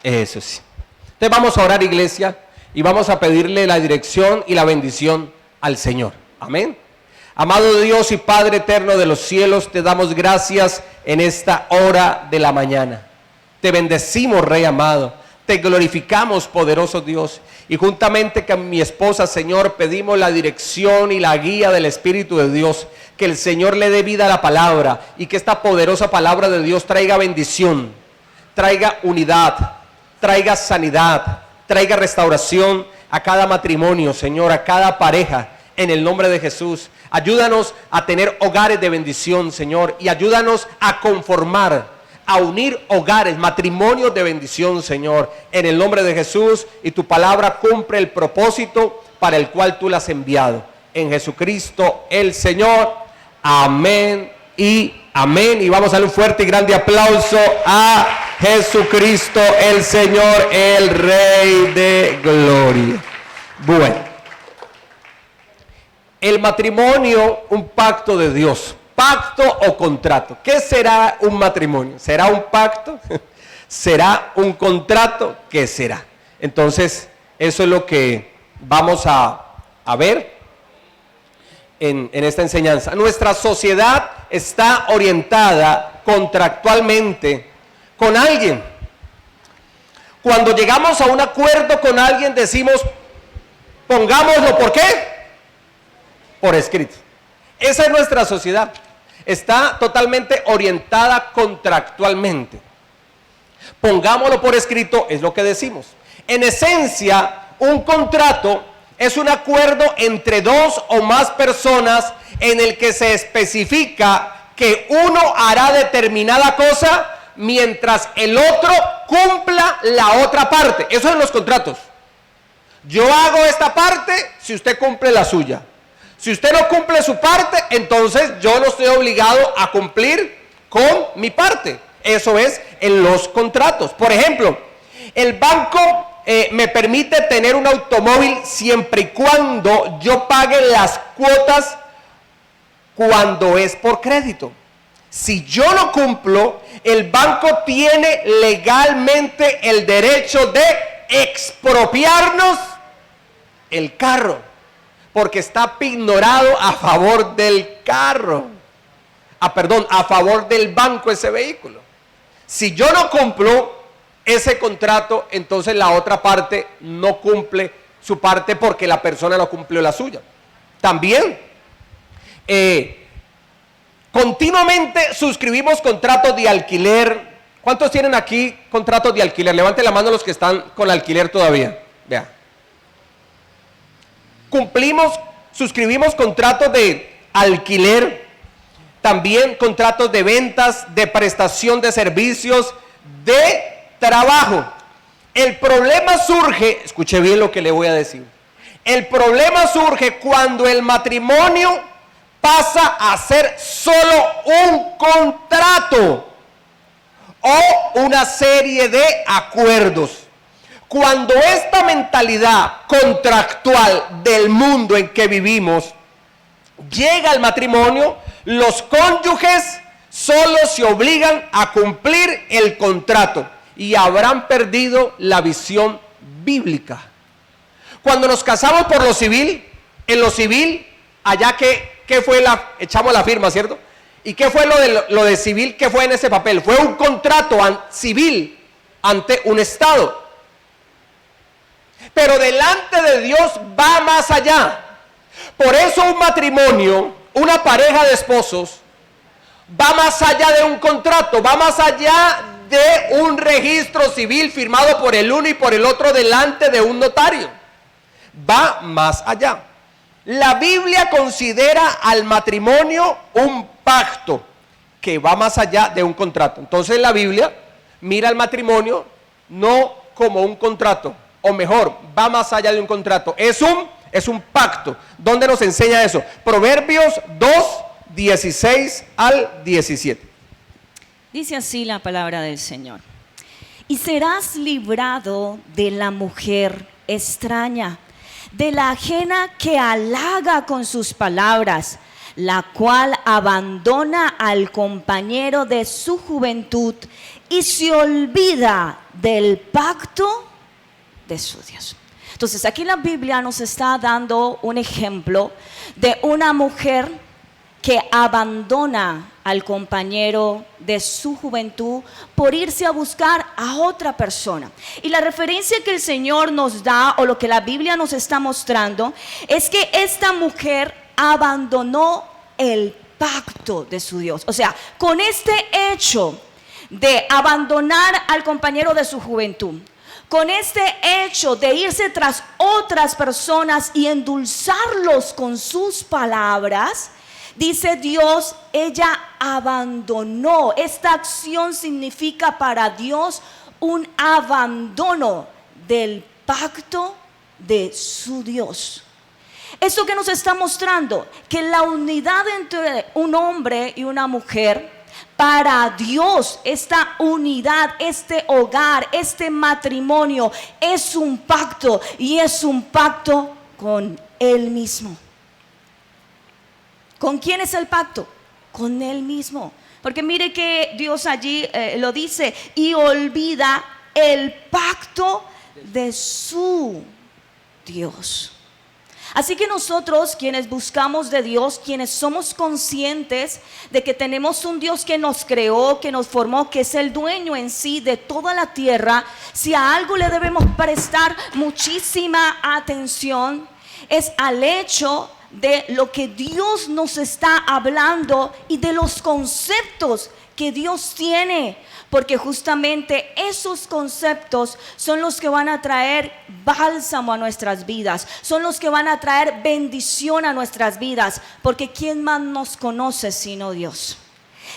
Eso sí. Entonces vamos a orar, iglesia, y vamos a pedirle la dirección y la bendición al Señor. Amén. Amado Dios y Padre eterno de los cielos, te damos gracias en esta hora de la mañana. Te bendecimos, Rey amado. Te glorificamos, poderoso Dios. Y juntamente con mi esposa, Señor, pedimos la dirección y la guía del Espíritu de Dios. Que el Señor le dé vida a la palabra y que esta poderosa palabra de Dios traiga bendición, traiga unidad, traiga sanidad, traiga restauración a cada matrimonio, Señor, a cada pareja, en el nombre de Jesús. Ayúdanos a tener hogares de bendición, Señor, y ayúdanos a conformar, a unir hogares, matrimonios de bendición, Señor, en el nombre de Jesús. Y tu palabra cumple el propósito para el cual tú la has enviado. En Jesucristo el Señor. Amén y amén. Y vamos a darle un fuerte y grande aplauso a Jesucristo el Señor, el Rey de Gloria. Bueno, el matrimonio, un pacto de Dios. ¿Pacto o contrato? ¿Qué será un matrimonio? ¿Será un pacto? ¿Será un contrato? ¿Qué será? Entonces, eso es lo que vamos a ver en esta enseñanza. Nuestra sociedad está orientada contractualmente con alguien. Cuando llegamos a un acuerdo con alguien, decimos, pongámoslo, ¿por qué? Por escrito. Esa es nuestra sociedad. Está totalmente orientada contractualmente. Pongámoslo por escrito, es lo que decimos. En esencia, un contrato es un acuerdo entre dos o más personas en el que se especifica que uno hará determinada cosa mientras el otro cumpla la otra parte. Eso es los contratos. Yo hago esta parte si usted cumple la suya. Si usted no cumple su parte, entonces yo no estoy obligado a cumplir con mi parte. Eso es en los contratos. Por ejemplo, el banco me permite tener un automóvil siempre y cuando yo pague las cuotas cuando es por crédito. Si yo no cumplo, el banco tiene legalmente el derecho de expropiarnos el carro, porque está pignorado a favor del carro. A favor del banco ese vehículo. Si yo no cumplo ese contrato, entonces la otra parte no cumple su parte porque la persona no cumplió la suya. También, continuamente suscribimos contratos de alquiler. ¿Cuántos tienen aquí contratos de alquiler? Levanten la mano los que están con alquiler todavía. Vea. Suscribimos contratos de alquiler, también contratos de ventas, de prestación de servicios, de trabajo. El problema surge, escuche bien lo que le voy a decir. El problema surge cuando el matrimonio pasa a ser solo un contrato o una serie de acuerdos. Cuando esta mentalidad contractual del mundo en que vivimos llega al matrimonio, los cónyuges solo se obligan a cumplir el contrato y habrán perdido la visión bíblica. Cuando nos casamos por lo civil, en lo civil, allá que fue echamos la firma, ¿cierto? ¿Y qué fue lo de civil? ¿Qué fue en ese papel? Fue un contrato civil ante un Estado. Pero delante de Dios va más allá. Por eso un matrimonio, una pareja de esposos, va más allá de un contrato, va más allá de un registro civil firmado por el uno y por el otro delante de un notario. Va más allá. La Biblia considera al matrimonio un pacto que va más allá de un contrato. Entonces la Biblia mira al matrimonio no como un contrato, o mejor, va más allá de un contrato. Es un pacto. ¿Dónde nos enseña eso? Proverbios 2, 16 al 17. Dice así la palabra del Señor. Y serás librado de la mujer extraña, de la ajena que halaga con sus palabras. la cual abandona al compañero de su juventud y se olvida del pacto de su Dios. Entonces aquí la Biblia nos está dando un ejemplo de una mujer que abandona al compañero de su juventud por irse a buscar a otra persona. Y la referencia que el Señor nos da, o lo que la Biblia nos está mostrando, es que esta mujer abandonó el pacto de su Dios. O sea, con este hecho de abandonar al compañero de su juventud, con este hecho de irse tras otras personas y endulzarlos con sus palabras, dice Dios, ella abandonó. Esta acción significa para Dios un abandono del pacto de su Dios. Esto que nos está mostrando, que la unidad entre un hombre y una mujer, para Dios, esta unidad, este hogar, este matrimonio, es un pacto, y es un pacto con Él mismo. ¿Con quién es el pacto? Con Él mismo. Porque mire que Dios allí lo dice, y olvida el pacto de su Dios. Así que nosotros, quienes buscamos de Dios, quienes somos conscientes de que tenemos un Dios que nos creó, que nos formó, que es el dueño en sí de toda la tierra, si a algo le debemos prestar muchísima atención, es al hecho de lo que Dios nos está hablando y de los conceptos que Dios tiene, porque justamente esos conceptos son los que van a traer bálsamo a nuestras vidas, son los que van a traer bendición a nuestras vidas, porque ¿quién más nos conoce sino Dios?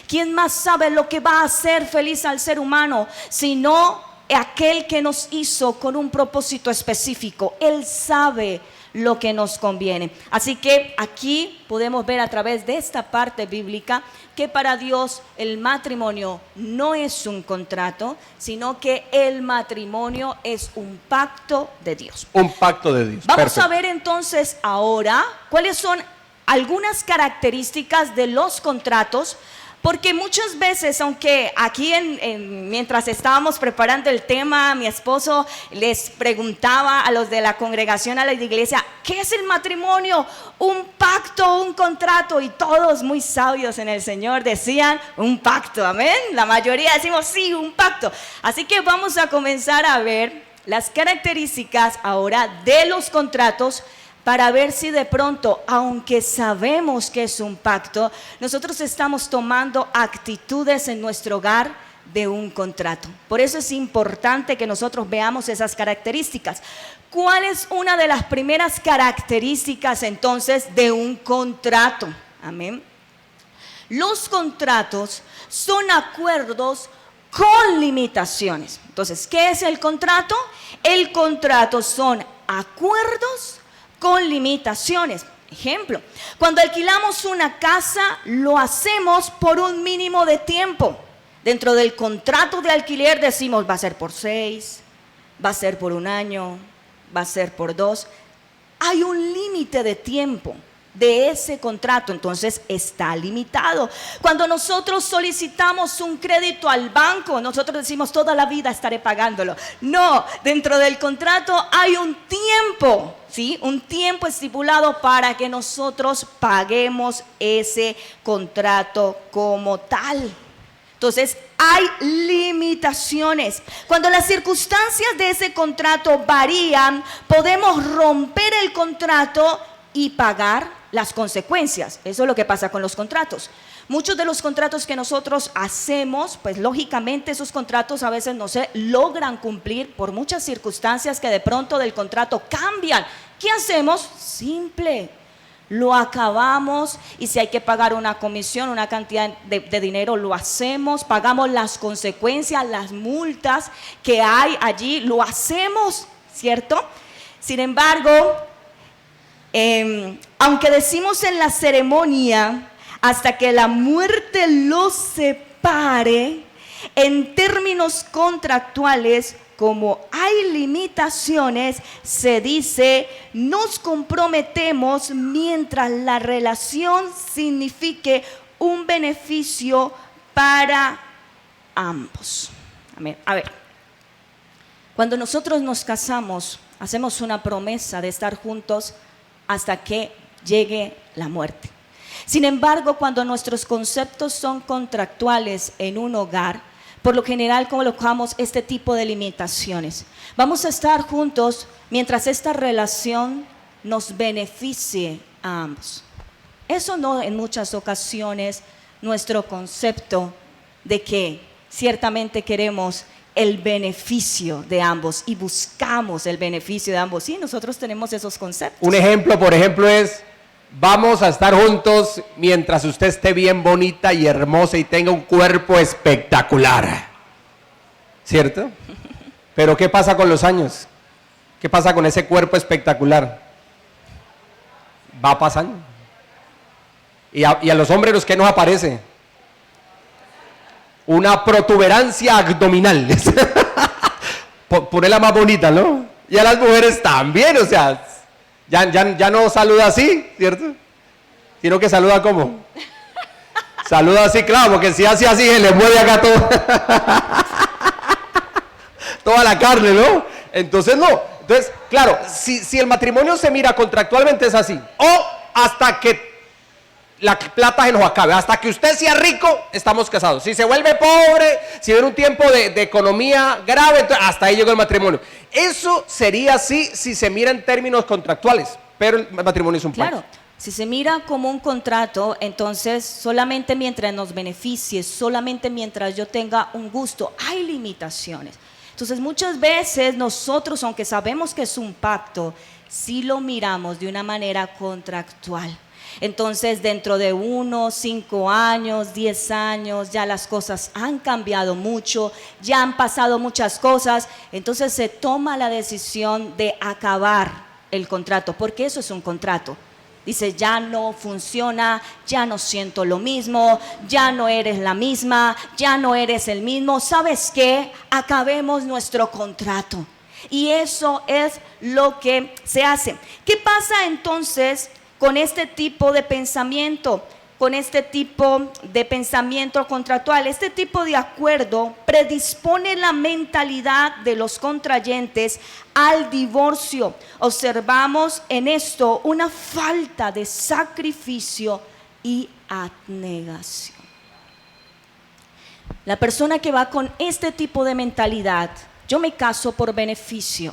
¿Quién más sabe lo que va a hacer feliz al ser humano sino aquel que nos hizo con un propósito específico? Él sabe lo que nos conviene. Así que aquí podemos ver a través de esta parte bíblica que para Dios el matrimonio no es un contrato, sino que el matrimonio es un pacto de Dios. Un pacto de Dios. Vamos Perfecto. a ver entonces ahora cuáles son algunas características de los contratos. Porque muchas veces, aunque aquí mientras estábamos preparando el tema, mi esposo les preguntaba a los de la congregación, a la iglesia, ¿qué es el matrimonio? Un pacto, un contrato, y todos muy sabios en el Señor decían un pacto, amén. La mayoría decimos sí, un pacto. Así que vamos a comenzar a ver las características ahora de los contratos, para ver si de pronto, aunque sabemos que es un pacto, nosotros estamos tomando actitudes en nuestro hogar de un contrato. Por eso es importante que nosotros veamos esas características. ¿Cuál es una de las primeras características entonces de un contrato? Amén. Los contratos son acuerdos con limitaciones. Entonces, ¿qué es el contrato? El contrato son acuerdos con limitaciones. Ejemplo, cuando alquilamos una casa, lo hacemos por un mínimo de tiempo. Dentro del contrato de alquiler decimos, va a ser por 6, va a ser por 1 año, va a ser por 2. Hay un límite de tiempo de ese contrato, entonces está limitado. Cuando nosotros solicitamos un crédito al banco, nosotros decimos toda la vida estaré pagándolo. No, dentro del contrato hay un tiempo, ¿sí? Un tiempo estipulado para que nosotros paguemos ese contrato como tal. Entonces hay limitaciones. Cuando las circunstancias de ese contrato varían, podemos romper el contrato y pagar las consecuencias. Eso es lo que pasa con los contratos. Muchos de los contratos que nosotros hacemos, pues lógicamente esos contratos a veces no se logran cumplir por muchas circunstancias que de pronto del contrato cambian. ¿Qué hacemos? Simple, lo acabamos, y si hay que pagar una comisión, una cantidad de dinero, lo hacemos, pagamos las consecuencias, las multas que hay allí, lo hacemos, ¿cierto? Sin embargo, aunque decimos en la ceremonia, hasta que la muerte los separe, en términos contractuales, como hay limitaciones, se dice, nos comprometemos mientras la relación signifique un beneficio para ambos. Amén. A ver, cuando nosotros nos casamos, hacemos una promesa de estar juntos hasta que llegue la muerte. Sin embargo, cuando nuestros conceptos son contractuales en un hogar, por lo general colocamos este tipo de limitaciones. Vamos a estar juntos mientras esta relación nos beneficie a ambos. Eso no en muchas ocasiones nuestro concepto de que ciertamente queremos el beneficio de ambos y buscamos el beneficio de ambos. Sí, nosotros tenemos esos conceptos. Un ejemplo, por ejemplo, es: vamos a estar juntos mientras usted esté bien bonita y hermosa y tenga un cuerpo espectacular. ¿Cierto? Pero ¿qué pasa con los años? ¿Qué pasa con ese cuerpo espectacular? Va pasando. Y a los hombres, ¿qué nos aparece? Una protuberancia abdominal. Ponerla más bonita, ¿no? Y a las mujeres también, o sea, ya no saluda así, ¿cierto? Sino que saluda ¿cómo? Saluda así, claro, porque si hace así se le mueve acá todo. Toda la carne, ¿no? Entonces no. Entonces, claro, si el matrimonio se mira contractualmente es así. O hasta que la plata se nos acabe, hasta que usted sea rico, estamos casados. Si se vuelve pobre, si viene un tiempo de economía grave, entonces hasta ahí llegó el matrimonio. Eso sería así si se mira en términos contractuales, pero el matrimonio es un pacto. Claro, si se mira como un contrato, entonces solamente mientras nos beneficie, solamente mientras yo tenga un gusto, hay limitaciones. Entonces muchas veces nosotros, aunque sabemos que es un pacto, sí lo miramos de una manera contractual. Entonces dentro de 1, 5 años, 10 años, ya las cosas han cambiado mucho, ya han pasado muchas cosas, entonces se toma la decisión de acabar el contrato, porque eso es un contrato. Dice, ya no funciona, ya no siento lo mismo, ya no eres la misma, ya no eres el mismo. ¿Sabes qué? Acabemos nuestro contrato. Y eso es lo que se hace. ¿Qué pasa entonces con este tipo de pensamiento? Con este tipo de pensamiento contractual, este tipo de acuerdo predispone la mentalidad de los contrayentes al divorcio. Observamos en esto una falta de sacrificio y abnegación. La persona que va con este tipo de mentalidad, yo me caso por beneficio,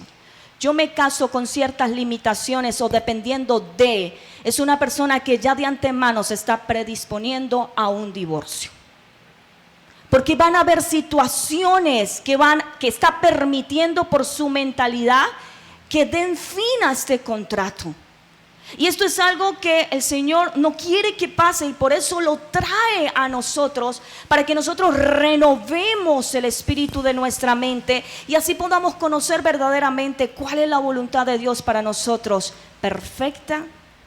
yo me caso con ciertas limitaciones o dependiendo de, es una persona que ya de antemano se está predisponiendo a un divorcio. Porque van a haber situaciones que está permitiendo por su mentalidad que den fin a este contrato. Y esto es algo que el Señor no quiere que pase y por eso lo trae a nosotros, para que nosotros renovemos el espíritu de nuestra mente y así podamos conocer verdaderamente cuál es la voluntad de Dios para nosotros, perfecta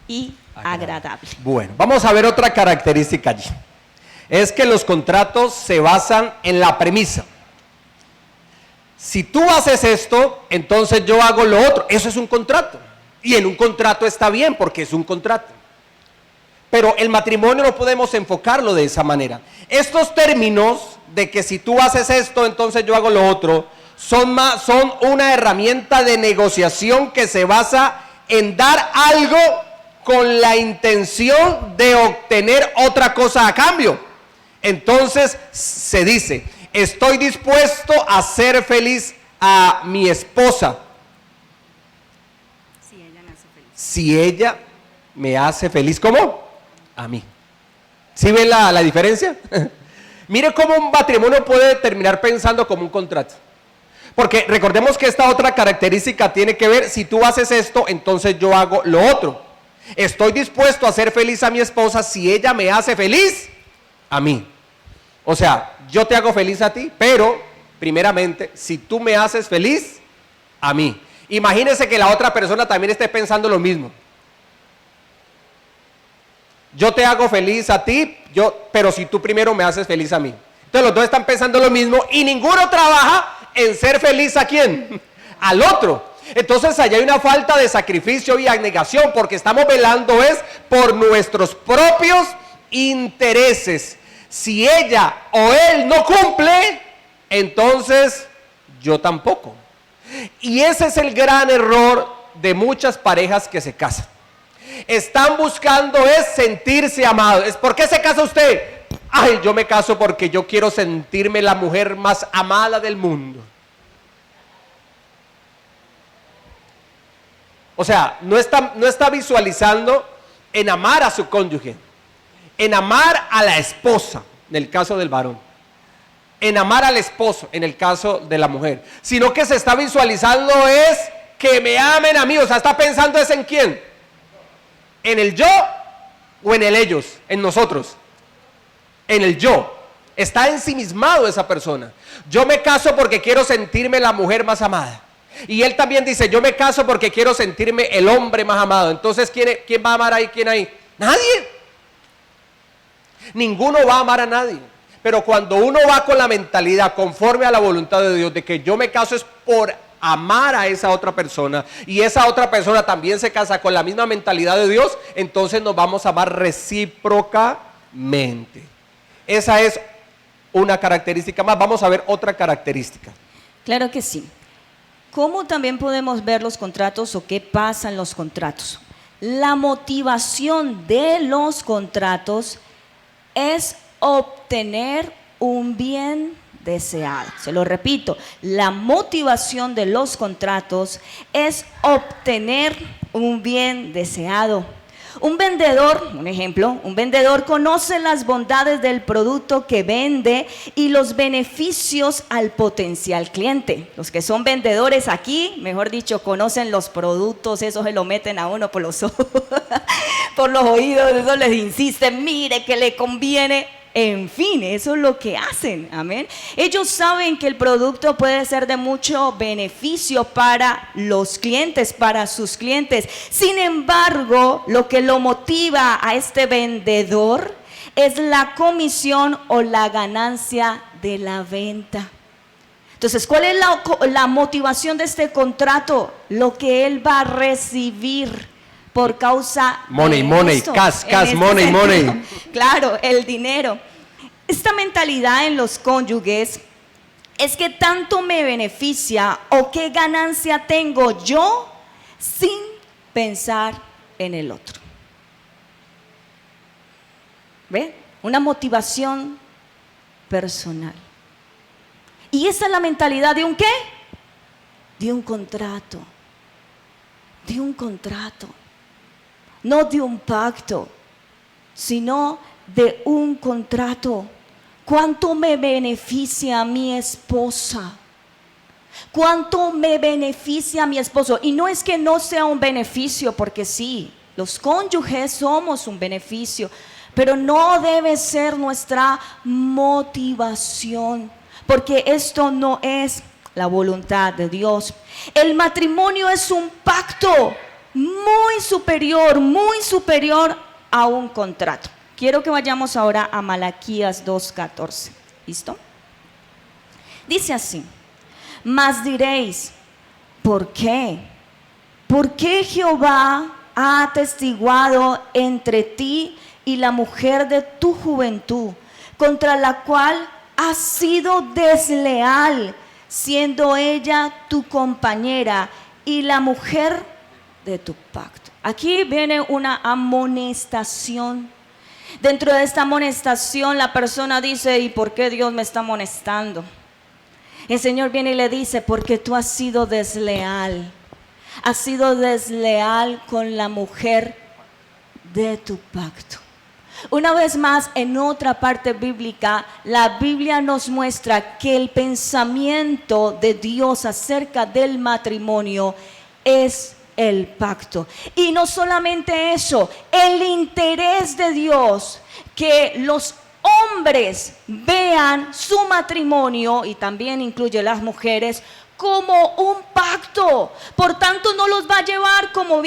y agradable. Bueno, vamos a ver otra característica allí. Es que los contratos se basan en la premisa: si tú haces esto, entonces yo hago lo otro. Eso es un contrato. Y en un contrato está bien porque es un contrato. Pero el matrimonio no podemos enfocarlo de esa manera. Estos términos de que si tú haces esto, entonces yo hago lo otro, son una herramienta de negociación que se basa en dar algo con la intención de obtener otra cosa a cambio. Entonces se dice: estoy dispuesto a hacer feliz a mi esposa si ella me hace feliz. ¿Cómo? A mí. ¿Sí ven la diferencia? Mire cómo un matrimonio puede terminar pensando como un contrato. Porque recordemos que esta otra característica tiene que ver: si tú haces esto, entonces yo hago lo otro. Estoy dispuesto a hacer feliz a mi esposa si ella me hace feliz a mí. O sea, yo te hago feliz a ti, pero primeramente, si tú me haces feliz a mí. Imagínese que la otra persona también esté pensando lo mismo. Yo te hago feliz a ti, pero si tú primero me haces feliz a mí. Entonces los dos están pensando lo mismo y ninguno trabaja en ser feliz ¿a quién? al otro. Entonces allá hay una falta de sacrificio y abnegación, porque estamos velando es por nuestros propios intereses. Si ella o él no cumple, entonces yo tampoco. Y ese es el gran error de muchas parejas que se casan. Están buscando es sentirse amados. ¿Por qué se casa usted? Ay, yo me caso porque yo quiero sentirme la mujer más amada del mundo. O sea, no está visualizando en amar a su cónyuge, en amar a la esposa, en el caso del varón, en amar al esposo, en el caso de la mujer, sino que se está visualizando es que me amen a mí. O sea, está pensando es en quién, en el yo o en el ellos, en nosotros, en el yo. Está ensimismado esa persona. Yo me caso porque quiero sentirme la mujer más amada. Y él también dice, yo me caso porque quiero sentirme el hombre más amado. Entonces, ¿quién va a amar ahí? ¿Quién ahí? Nadie. Ninguno va a amar a nadie. Pero cuando uno va con la mentalidad conforme a la voluntad de Dios, de que yo me caso es por amar a esa otra persona, y esa otra persona también se casa con la misma mentalidad de Dios, entonces nos vamos a amar recíprocamente. Esa es una característica más. Vamos a ver otra característica. Claro que sí. ¿Cómo también podemos ver los contratos o qué pasa en los contratos? La motivación de los contratos es obtener un bien deseado. Se lo repito, la motivación de los contratos es obtener un bien deseado. Un vendedor, un ejemplo, un vendedor conoce las bondades del producto que vende y los beneficios al potencial cliente. Los que son vendedores aquí, mejor dicho, conocen los productos, eso se lo meten a uno por los ojos, por los oídos, eso les insisten, mire que le conviene. En fin, eso es lo que hacen, amén. Ellos saben que el producto puede ser de mucho beneficio para los clientes, para sus clientes. Sin embargo, lo que lo motiva a este vendedor es la comisión o la ganancia de la venta. Entonces, ¿cuál es la motivación de este contrato? Lo que él va a recibir por causa money, esto, cash, money. Claro, el dinero. Esta mentalidad en los cónyuges es que tanto me beneficia o qué ganancia tengo yo sin pensar en el otro. ¿Ve? Una motivación personal. Y esa es la mentalidad de un ¿qué? De un contrato. De un contrato. No de un pacto, sino de un contrato. ¿Cuánto me beneficia a mi esposa? ¿Cuánto me beneficia a mi esposo? Y no es que no sea un beneficio, porque sí, los cónyuges somos un beneficio, pero no debe ser nuestra motivación, porque esto no es la voluntad de Dios. El matrimonio es un pacto muy superior a un contrato. Quiero que vayamos ahora a Malaquías 2:14. ¿Listo? Dice así: mas diréis, ¿por qué? ¿Por qué Jehová ha atestiguado entre ti y la mujer de tu juventud, contra la cual has sido desleal, siendo ella tu compañera y la mujer de tu pacto? Aquí viene una amonestación. Dentro de esta amonestación la persona dice, ¿y por qué Dios me está amonestando? El Señor viene y le dice, porque tú has sido desleal. Has sido desleal con la mujer de tu pacto. Una vez más, en otra parte bíblica, la Biblia nos muestra que el pensamiento de Dios acerca del matrimonio es el pacto. Y no solamente eso, el interés de Dios, que los hombres vean su matrimonio, y también incluye las mujeres, como un pacto. Por tanto, no los va a llevar como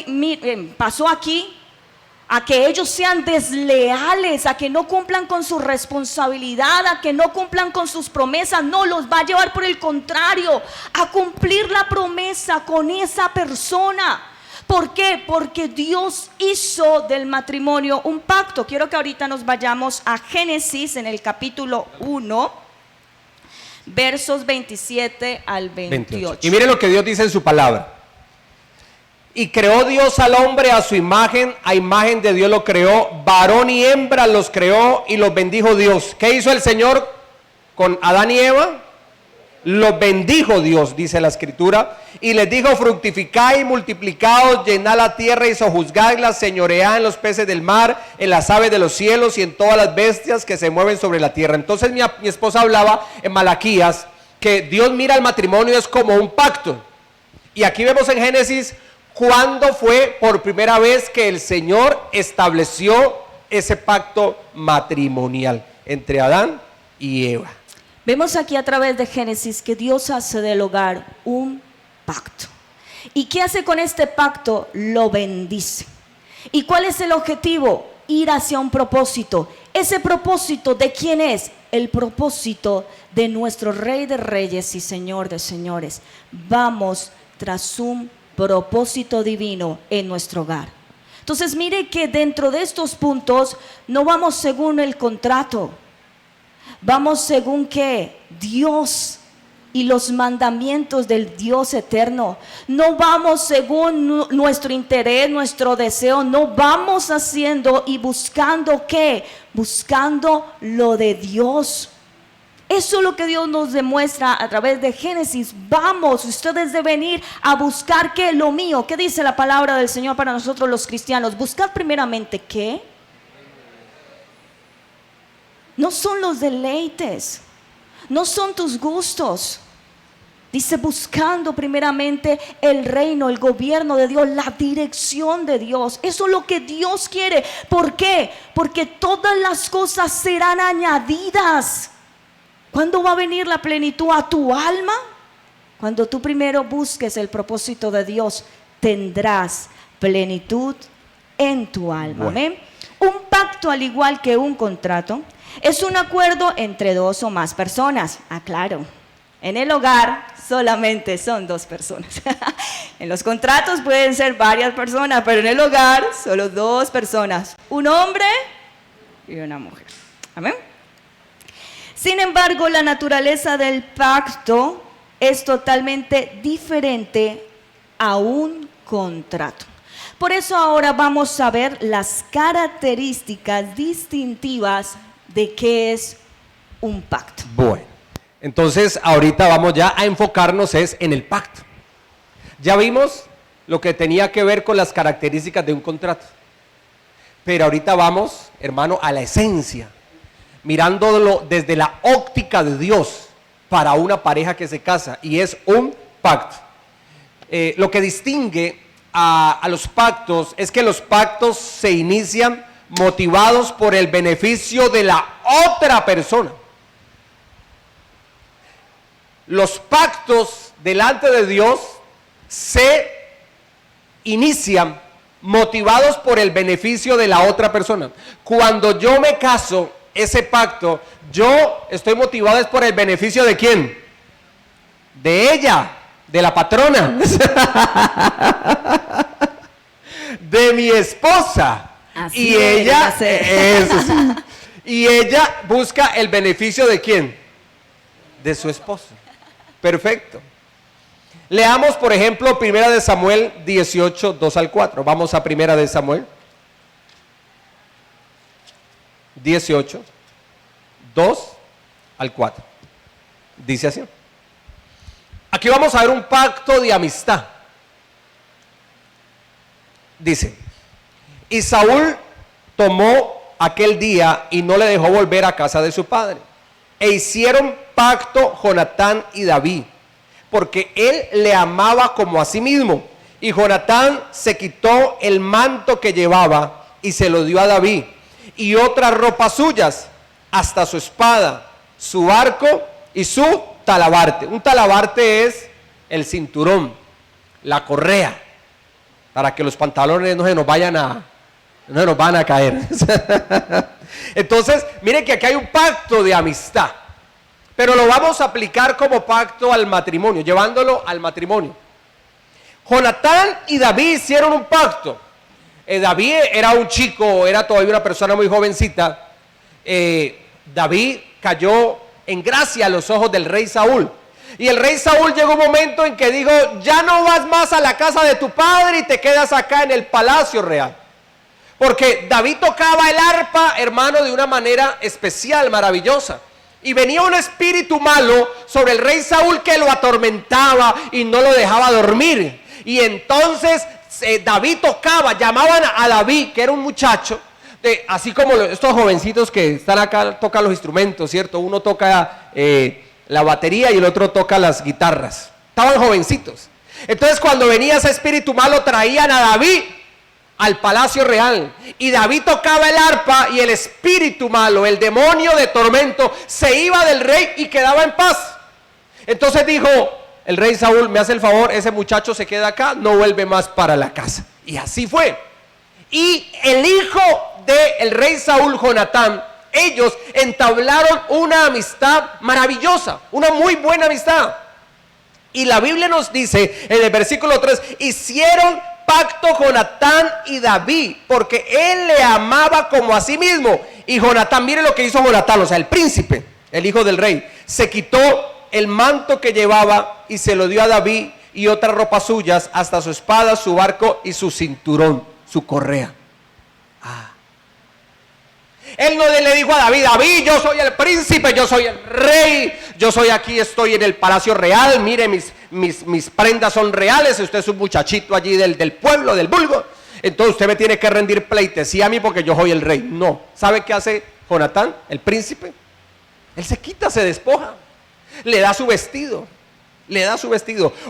pasó aquí. a que ellos sean desleales, a que no cumplan con su responsabilidad, a que no cumplan con sus promesas. No, los va a llevar por el contrario, a cumplir la promesa con esa persona. ¿Por qué? Porque Dios hizo del matrimonio un pacto. Quiero que ahorita nos vayamos a Génesis en el capítulo 1, versos 27 al 28. Y miren lo que Dios dice en su palabra. Y creó Dios al hombre a su imagen, a imagen de Dios lo creó, varón y hembra los creó y los bendijo Dios. ¿Qué hizo el Señor con Adán y Eva? Los bendijo Dios, dice la escritura, y les dijo: fructificad y multiplicaos, llenad la tierra y sojuzgadla, señoread en los peces del mar, en las aves de los cielos y en todas las bestias que se mueven sobre la tierra. Entonces mi esposa hablaba en Malaquías que Dios mira el matrimonio es como un pacto, y aquí vemos en Génesis cuándo fue por primera vez que el Señor estableció ese pacto matrimonial entre Adán y Eva. Vemos aquí a través de Génesis que Dios hace del hogar un pacto. ¿Y qué hace con este pacto? Lo bendice. ¿Y cuál es el objetivo? Ir hacia un propósito. ¿Ese propósito de quién es? El propósito de nuestro Rey de Reyes y Señor de Señores. Vamos tras un propósito divino en nuestro hogar. Entonces mire que dentro de estos puntos no vamos según el contrato. Vamos según que Dios y los mandamientos del Dios eterno. No vamos según nuestro interés, nuestro deseo. No vamos haciendo y buscando ¿qué? Buscando lo de Dios. Eso es lo que Dios nos demuestra a través de Génesis. Vamos, ustedes deben ir a buscar ¿qué? Lo mío. ¿Qué dice la palabra del Señor para nosotros los cristianos? Buscar primeramente ¿qué? No son los deleites, no son tus gustos. Dice buscando primeramente el reino, el gobierno de Dios, la dirección de Dios. Eso es lo que Dios quiere. ¿Por qué? Porque todas las cosas serán añadidas. ¿Cuándo va a venir la plenitud a tu alma? Cuando tú primero busques el propósito de Dios, tendrás plenitud en tu alma. Bueno. ¿Amén? Un pacto, al igual que un contrato, es un acuerdo entre dos o más personas. Claro, en el hogar solamente son dos personas. En los contratos pueden ser varias personas, pero en el hogar solo dos personas, un hombre y una mujer. Amén. Sin embargo, la naturaleza del pacto es totalmente diferente a un contrato. Por eso ahora vamos a ver las características distintivas de qué es un pacto. Bueno, entonces ahorita vamos ya a enfocarnos en el pacto. Ya vimos lo que tenía que ver con las características de un contrato, pero ahorita vamos, hermano, a la esencia, mirándolo desde la óptica de Dios para una pareja que se casa, y es un pacto. Lo que distingue a los pactos es que los pactos se inician motivados por el beneficio de la otra persona. Los pactos delante de Dios se inician motivados por el beneficio de la otra persona. Cuando yo me caso, ese pacto, yo estoy motivado es por el beneficio ¿de quién? De ella, de la patrona, de mi esposa. Así y ella, eso sí, y ella busca el beneficio ¿de quién? De su esposo. Perfecto. Leamos, por ejemplo, 1 de Samuel 18, 2 al 4. Vamos a 1 de Samuel 18, 2 al 4. Dice así. Aquí vamos a ver un pacto de amistad. Dice: y Saúl tomó aquel día y no le dejó volver a casa de su padre. E hicieron pacto Jonatán y David, porque él le amaba como a sí mismo. Y Jonatán se quitó el manto que llevaba y se lo dio a David, y otras ropas suyas, hasta su espada, su arco y su talabarte. Un talabarte es el cinturón, la correa, para que los pantalones no se nos vayan a no nos van a caer. Entonces, miren que aquí hay un pacto de amistad, pero lo vamos a aplicar como pacto al matrimonio, llevándolo al matrimonio. Jonatán y David hicieron un pacto. David era un chico, era todavía una persona muy jovencita. David cayó en gracia a los ojos del rey Saúl. Y el rey Saúl llegó un momento en que dijo: ya no vas más a la casa de tu padre y te quedas acá en el palacio real. Porque David tocaba el arpa, hermano, de una manera especial, maravillosa. Y venía un espíritu malo sobre el rey Saúl que lo atormentaba y no lo dejaba dormir. Y entonces David tocaba, llamaban a David, que era un muchacho, así como estos jovencitos que están acá, tocan los instrumentos, ¿cierto? Uno toca la batería y el otro toca las guitarras. Estaban jovencitos. Entonces cuando venía ese espíritu malo, traían a David al palacio real, y David tocaba el arpa y el espíritu malo, el demonio de tormento, se iba del rey y quedaba en paz. Entonces dijo el rey Saúl: me hace el favor, ese muchacho se queda acá, no vuelve más para la casa. Y así fue. Y el hijo del rey Saúl, Jonatán, ellos entablaron una amistad maravillosa, una muy buena amistad. Y la Biblia nos dice en el versículo 3: hicieron pacto Jonatán y David, porque él le amaba como a sí mismo. Y Jonatán, mire lo que hizo Jonatán, o sea, el príncipe, el hijo del rey, se quitó el manto que llevaba y se lo dio a David y otras ropas suyas, hasta su espada, su arco y su cinturón, su correa. Él no le dijo a David: David, yo soy el príncipe, yo soy el rey, yo soy aquí, estoy en el palacio real, mire, mis prendas son reales, usted es un muchachito allí del pueblo, del vulgo, entonces usted me tiene que rendir pleitesía a mí porque yo soy el rey. No. ¿Sabe qué hace Jonatán, el príncipe? Él se quita, se despoja, le da su vestido,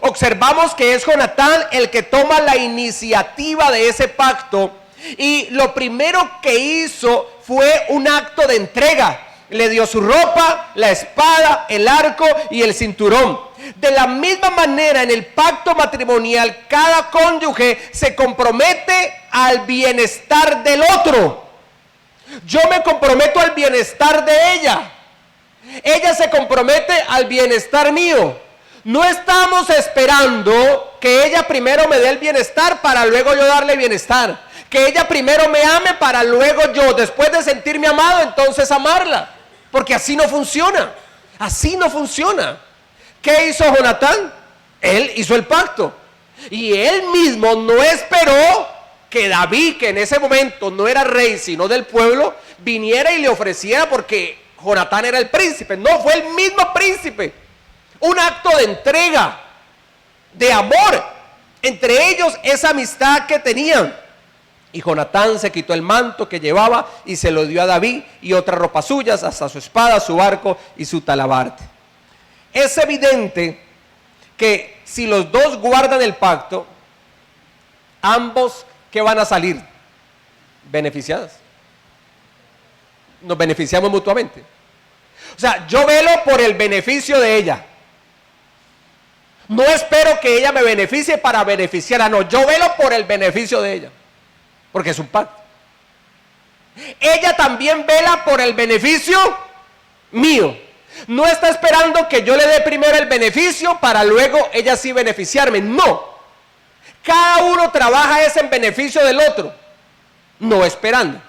Observamos que es Jonatán el que toma la iniciativa de ese pacto, y lo primero que hizo fue un acto de entrega. Le dio su ropa, la espada, el arco y el cinturón. De la misma manera, en el pacto matrimonial, cada cónyuge se compromete al bienestar del otro. Yo me comprometo al bienestar de ella. Ella se compromete al bienestar mío. No estamos esperando que ella primero me dé el bienestar para luego yo darle bienestar. Que ella primero me ame para luego yo, después de sentirme amado, entonces amarla. Porque así no funciona. Así no funciona. ¿Qué hizo Jonatán? Él hizo el pacto. Y él mismo no esperó que David, que en ese momento no era rey sino del pueblo, viniera y le ofreciera, porque Jonatán era el príncipe. No, fue el mismo príncipe. Un acto de entrega, de amor. Entre ellos esa amistad que tenían. Y Jonatán se quitó el manto que llevaba y se lo dio a David y otras ropas suyas, hasta su espada, su arco y su talabarte. Es evidente que si los dos guardan el pacto, ambos, ¿qué van a salir? Beneficiados. Nos beneficiamos mutuamente. O sea, yo velo por el beneficio de ella. No espero que ella me beneficie para beneficiarla, no, yo velo por el beneficio de ella. Porque es un pacto. Ella también vela por el beneficio mío. No está esperando que yo le dé primero el beneficio para luego ella sí beneficiarme. No. Cada uno trabaja en beneficio del otro. No esperando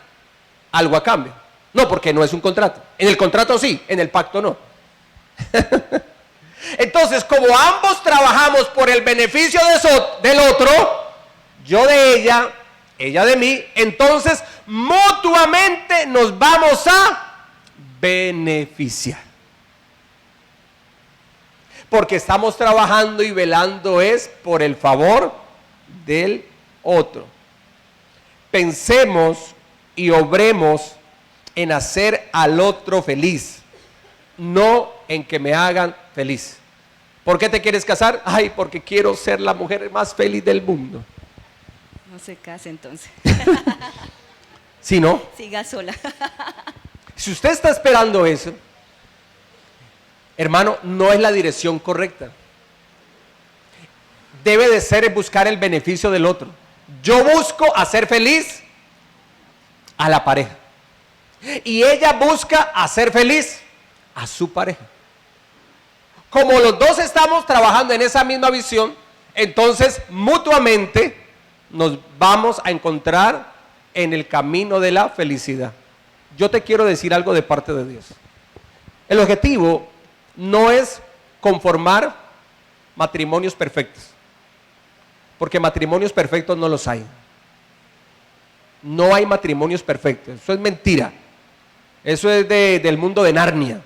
algo a cambio. No, porque no es un contrato. En el contrato sí, en el pacto no. Entonces, como ambos trabajamos por el beneficio del otro, yo de ella de mí, entonces mutuamente nos vamos a beneficiar. Porque estamos trabajando y velando es por el favor del otro. Pensemos y obremos en hacer al otro feliz, no en que me hagan feliz. ¿Por qué te quieres casar? Ay, porque quiero ser la mujer más feliz del mundo. No se case entonces. ¿Sí, no? Siga sola. Si usted está esperando eso, hermano, no es la dirección correcta. Debe de ser buscar el beneficio del otro. Yo busco hacer feliz a la pareja. Y ella busca hacer feliz a su pareja. Como los dos estamos trabajando en esa misma visión, entonces mutuamente nos vamos a encontrar en el camino de la felicidad. Yo te quiero decir algo de parte de Dios. El objetivo no es conformar matrimonios perfectos, porque matrimonios perfectos no los hay. No hay matrimonios perfectos, eso es mentira. Eso es del mundo de Narnia.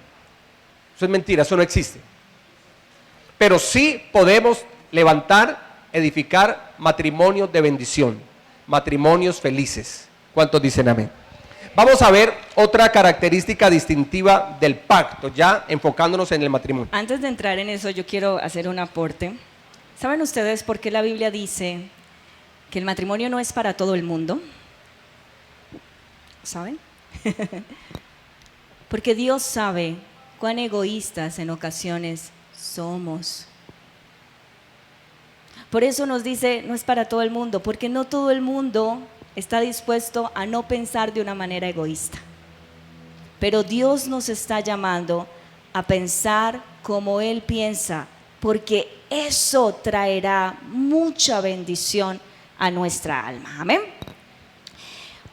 Eso es mentira, eso no existe. Pero sí podemos levantar, edificar matrimonios de bendición, matrimonios felices. ¿Cuántos dicen amén? Vamos a ver otra característica distintiva del pacto, ya enfocándonos en el matrimonio. Antes de entrar en eso, yo quiero hacer un aporte. ¿Saben ustedes por qué la Biblia dice que el matrimonio no es para todo el mundo? ¿Saben? Porque Dios sabe cuán egoístas en ocasiones somos. Por eso nos dice, no es para todo el mundo, porque no todo el mundo está dispuesto a no pensar de una manera egoísta. Pero Dios nos está llamando a pensar como Él piensa, porque eso traerá mucha bendición a nuestra alma. Amén.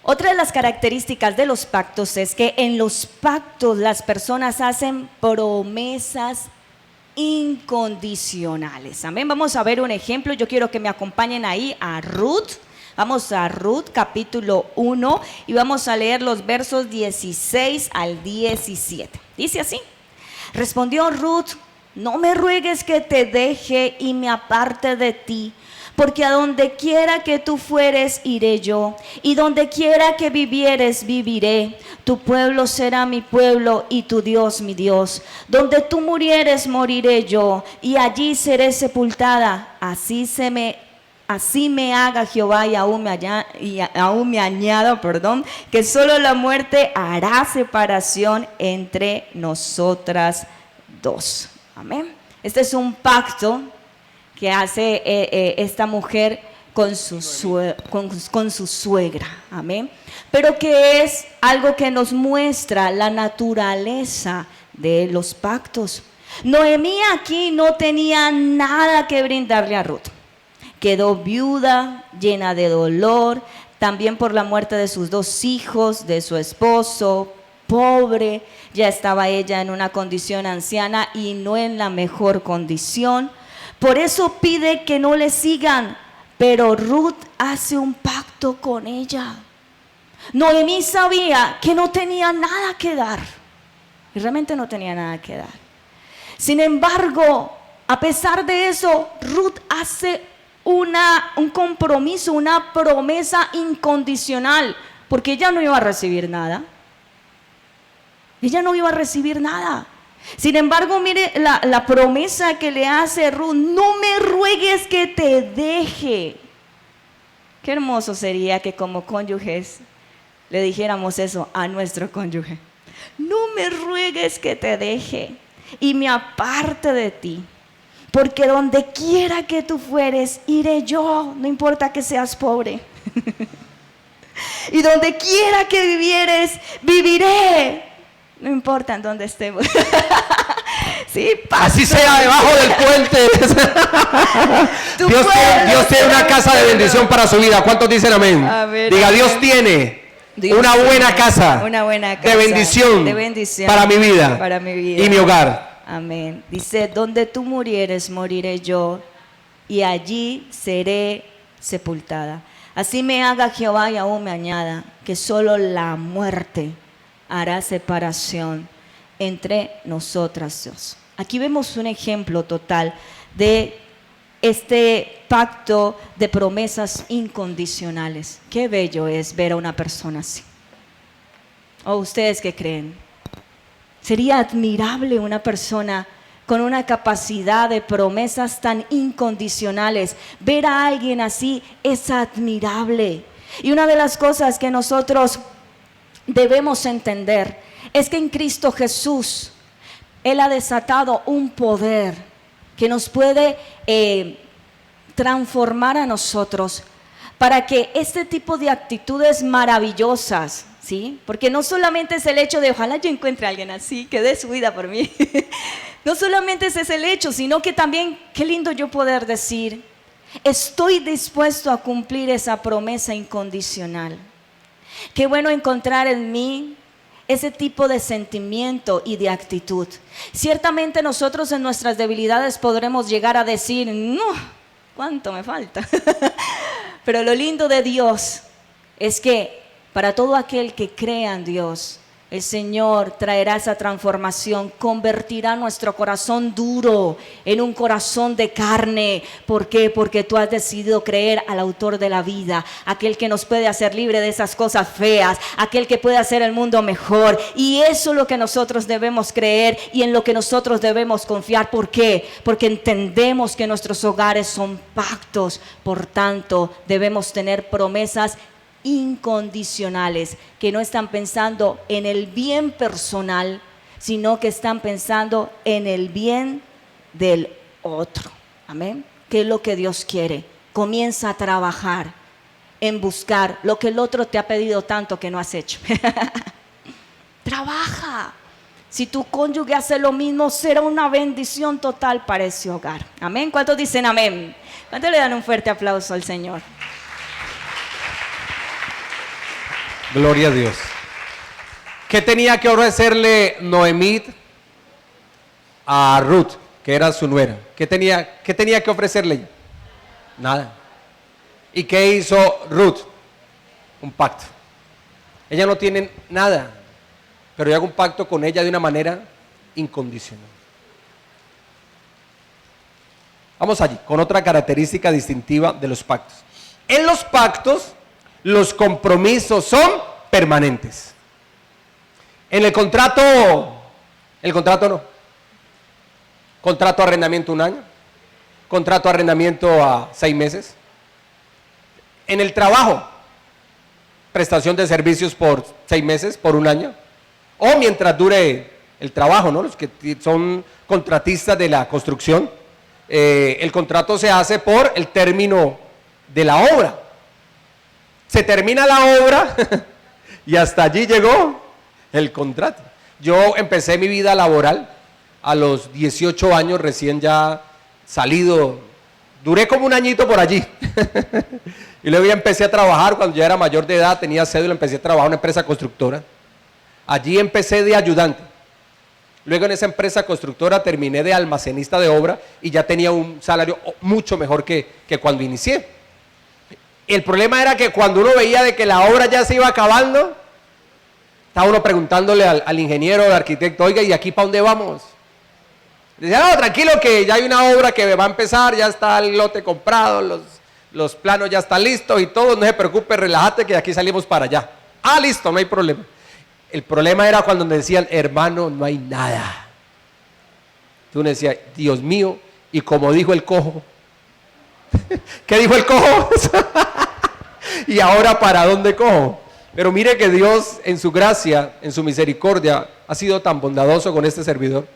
Otra de las características de los pactos es que en los pactos las personas hacen promesas incondicionales. Amén. Vamos a ver un ejemplo. Yo quiero que me acompañen ahí a Ruth. Vamos a Ruth capítulo 1 y vamos a leer los versos 16 al 17. Dice así: respondió Ruth: no me ruegues que te deje y me aparte de ti, porque a donde quiera que tú fueres iré yo, y donde quiera que vivieres viviré. Tu pueblo será mi pueblo y tu Dios mi Dios. Donde tú murieres moriré yo, y allí seré sepultada. Así me haga Jehová y aún me añada, que solo la muerte hará separación entre nosotras dos. Amén. Este es un pacto que hace esta mujer con su suegra. Amén. Pero que es algo que nos muestra la naturaleza de los pactos. Noemí aquí no tenía nada que brindarle a Ruth. Quedó viuda, llena de dolor, también por la muerte de sus 2 hijos, de su esposo, pobre. Ya estaba ella en una condición anciana y no en la mejor condición. Por eso pide que no le sigan, pero Ruth hace un pacto con ella. Noemí sabía que no tenía nada que dar, y realmente no tenía nada que dar. Sin embargo, a pesar de eso, Ruth hace un compromiso, una promesa incondicional, porque ella no iba a recibir nada. Ella no iba a recibir nada. Sin embargo, mire la promesa que le hace Ruth: no me ruegues que te deje. Qué hermoso sería que como cónyuges le dijéramos eso a nuestro cónyuge: no me ruegues que te deje y me aparte de ti, porque donde quiera que tú fueres iré yo, no importa que seas pobre. Y donde quiera que vivieres viviré, no importa en dónde estemos. Sí, así sea debajo del puente. Dios tiene una casa de bendición para su vida. ¿Cuántos dicen amén? Diga, Dios tiene una buena casa de bendición para mi vida y mi hogar. Amén. Dice: donde tú murieres moriré yo, y allí seré sepultada. Así me haga Jehová y aún me añada, que solo la muerte hará separación entre nosotras dos. Aquí vemos un ejemplo total de este pacto de promesas incondicionales. Qué bello es ver a una persona así. ¿O ustedes qué creen? Sería admirable una persona con una capacidad de promesas tan incondicionales. Ver a alguien así es admirable. Y una de las cosas que nosotros debemos entender es que en Cristo Jesús Él ha desatado un poder que nos puede transformar a nosotros para que este tipo de actitudes maravillosas, ¿sí? Porque no solamente es el hecho de ojalá yo encuentre a alguien así, que dé su vida por mí. No solamente ese es el hecho, sino que también, qué lindo yo poder decir, estoy dispuesto a cumplir esa promesa incondicional. Qué bueno encontrar en mí ese tipo de sentimiento y de actitud. Ciertamente nosotros en nuestras debilidades podremos llegar a decir, no, ¿cuánto me falta? Pero lo lindo de Dios es que para todo aquel que crea en Dios, el Señor traerá esa transformación, convertirá nuestro corazón duro en un corazón de carne. ¿Por qué? Porque tú has decidido creer al autor de la vida, aquel que nos puede hacer libre de esas cosas feas, aquel que puede hacer el mundo mejor. Y eso es lo que nosotros debemos creer y en lo que nosotros debemos confiar. ¿Por qué? Porque entendemos que nuestros hogares son pactos, por tanto debemos tener promesas incondicionales, que no están pensando en el bien personal, sino que están pensando en el bien del otro. Amén. ¿Qué es lo que Dios quiere? Comienza a trabajar en buscar lo que el otro te ha pedido tanto que no has hecho. Trabaja. Si tu cónyuge hace lo mismo, será una bendición total para ese hogar. Amén. ¿Cuántos dicen amén? ¿Cuántos le dan un fuerte aplauso al Señor? Gloria a Dios. ¿Qué tenía que ofrecerle Noemí a Ruth, que era su nuera? ¿Qué tenía que ofrecerle ella? Nada. ¿Y qué hizo Ruth? Un pacto. Ella no tiene nada, pero yo hago un pacto con ella de una manera incondicional. Vamos allí, con otra característica distintiva de los pactos. En los pactos, los compromisos son permanentes. En el contrato no. Contrato de arrendamiento 1 año. Contrato de arrendamiento a 6 meses. En el trabajo, prestación de servicios por 6 meses, por 1 año. O mientras dure el trabajo, ¿no? Los que son contratistas de la construcción. El contrato se hace por el término de la obra. Se termina la obra y hasta allí llegó el contrato. Yo empecé mi vida laboral a los 18 años, recién ya salido. Duré como 1 añito por allí. Y luego ya empecé a trabajar cuando ya era mayor de edad, tenía cédula, empecé a trabajar en una empresa constructora. Allí empecé de ayudante. Luego en esa empresa constructora terminé de almacenista de obra y ya tenía un salario mucho mejor que cuando inicié. El problema era que cuando uno veía de que la obra ya se iba acabando, estaba uno preguntándole al ingeniero, al arquitecto, oiga, ¿y aquí para dónde vamos? Decía, no, tranquilo que ya hay una obra que va a empezar, ya está el lote comprado, los planos ya están listos y todo, no se preocupe, relájate que de aquí salimos para allá. Ah, listo, no hay problema. El problema era cuando me decían, hermano, no hay nada. Tú me decías, Dios mío, y como dijo el cojo, ¿qué dijo el cojo? ¿Y ahora para dónde cojo? Pero mire que Dios en su gracia, en su misericordia, ha sido tan bondadoso con este servidor,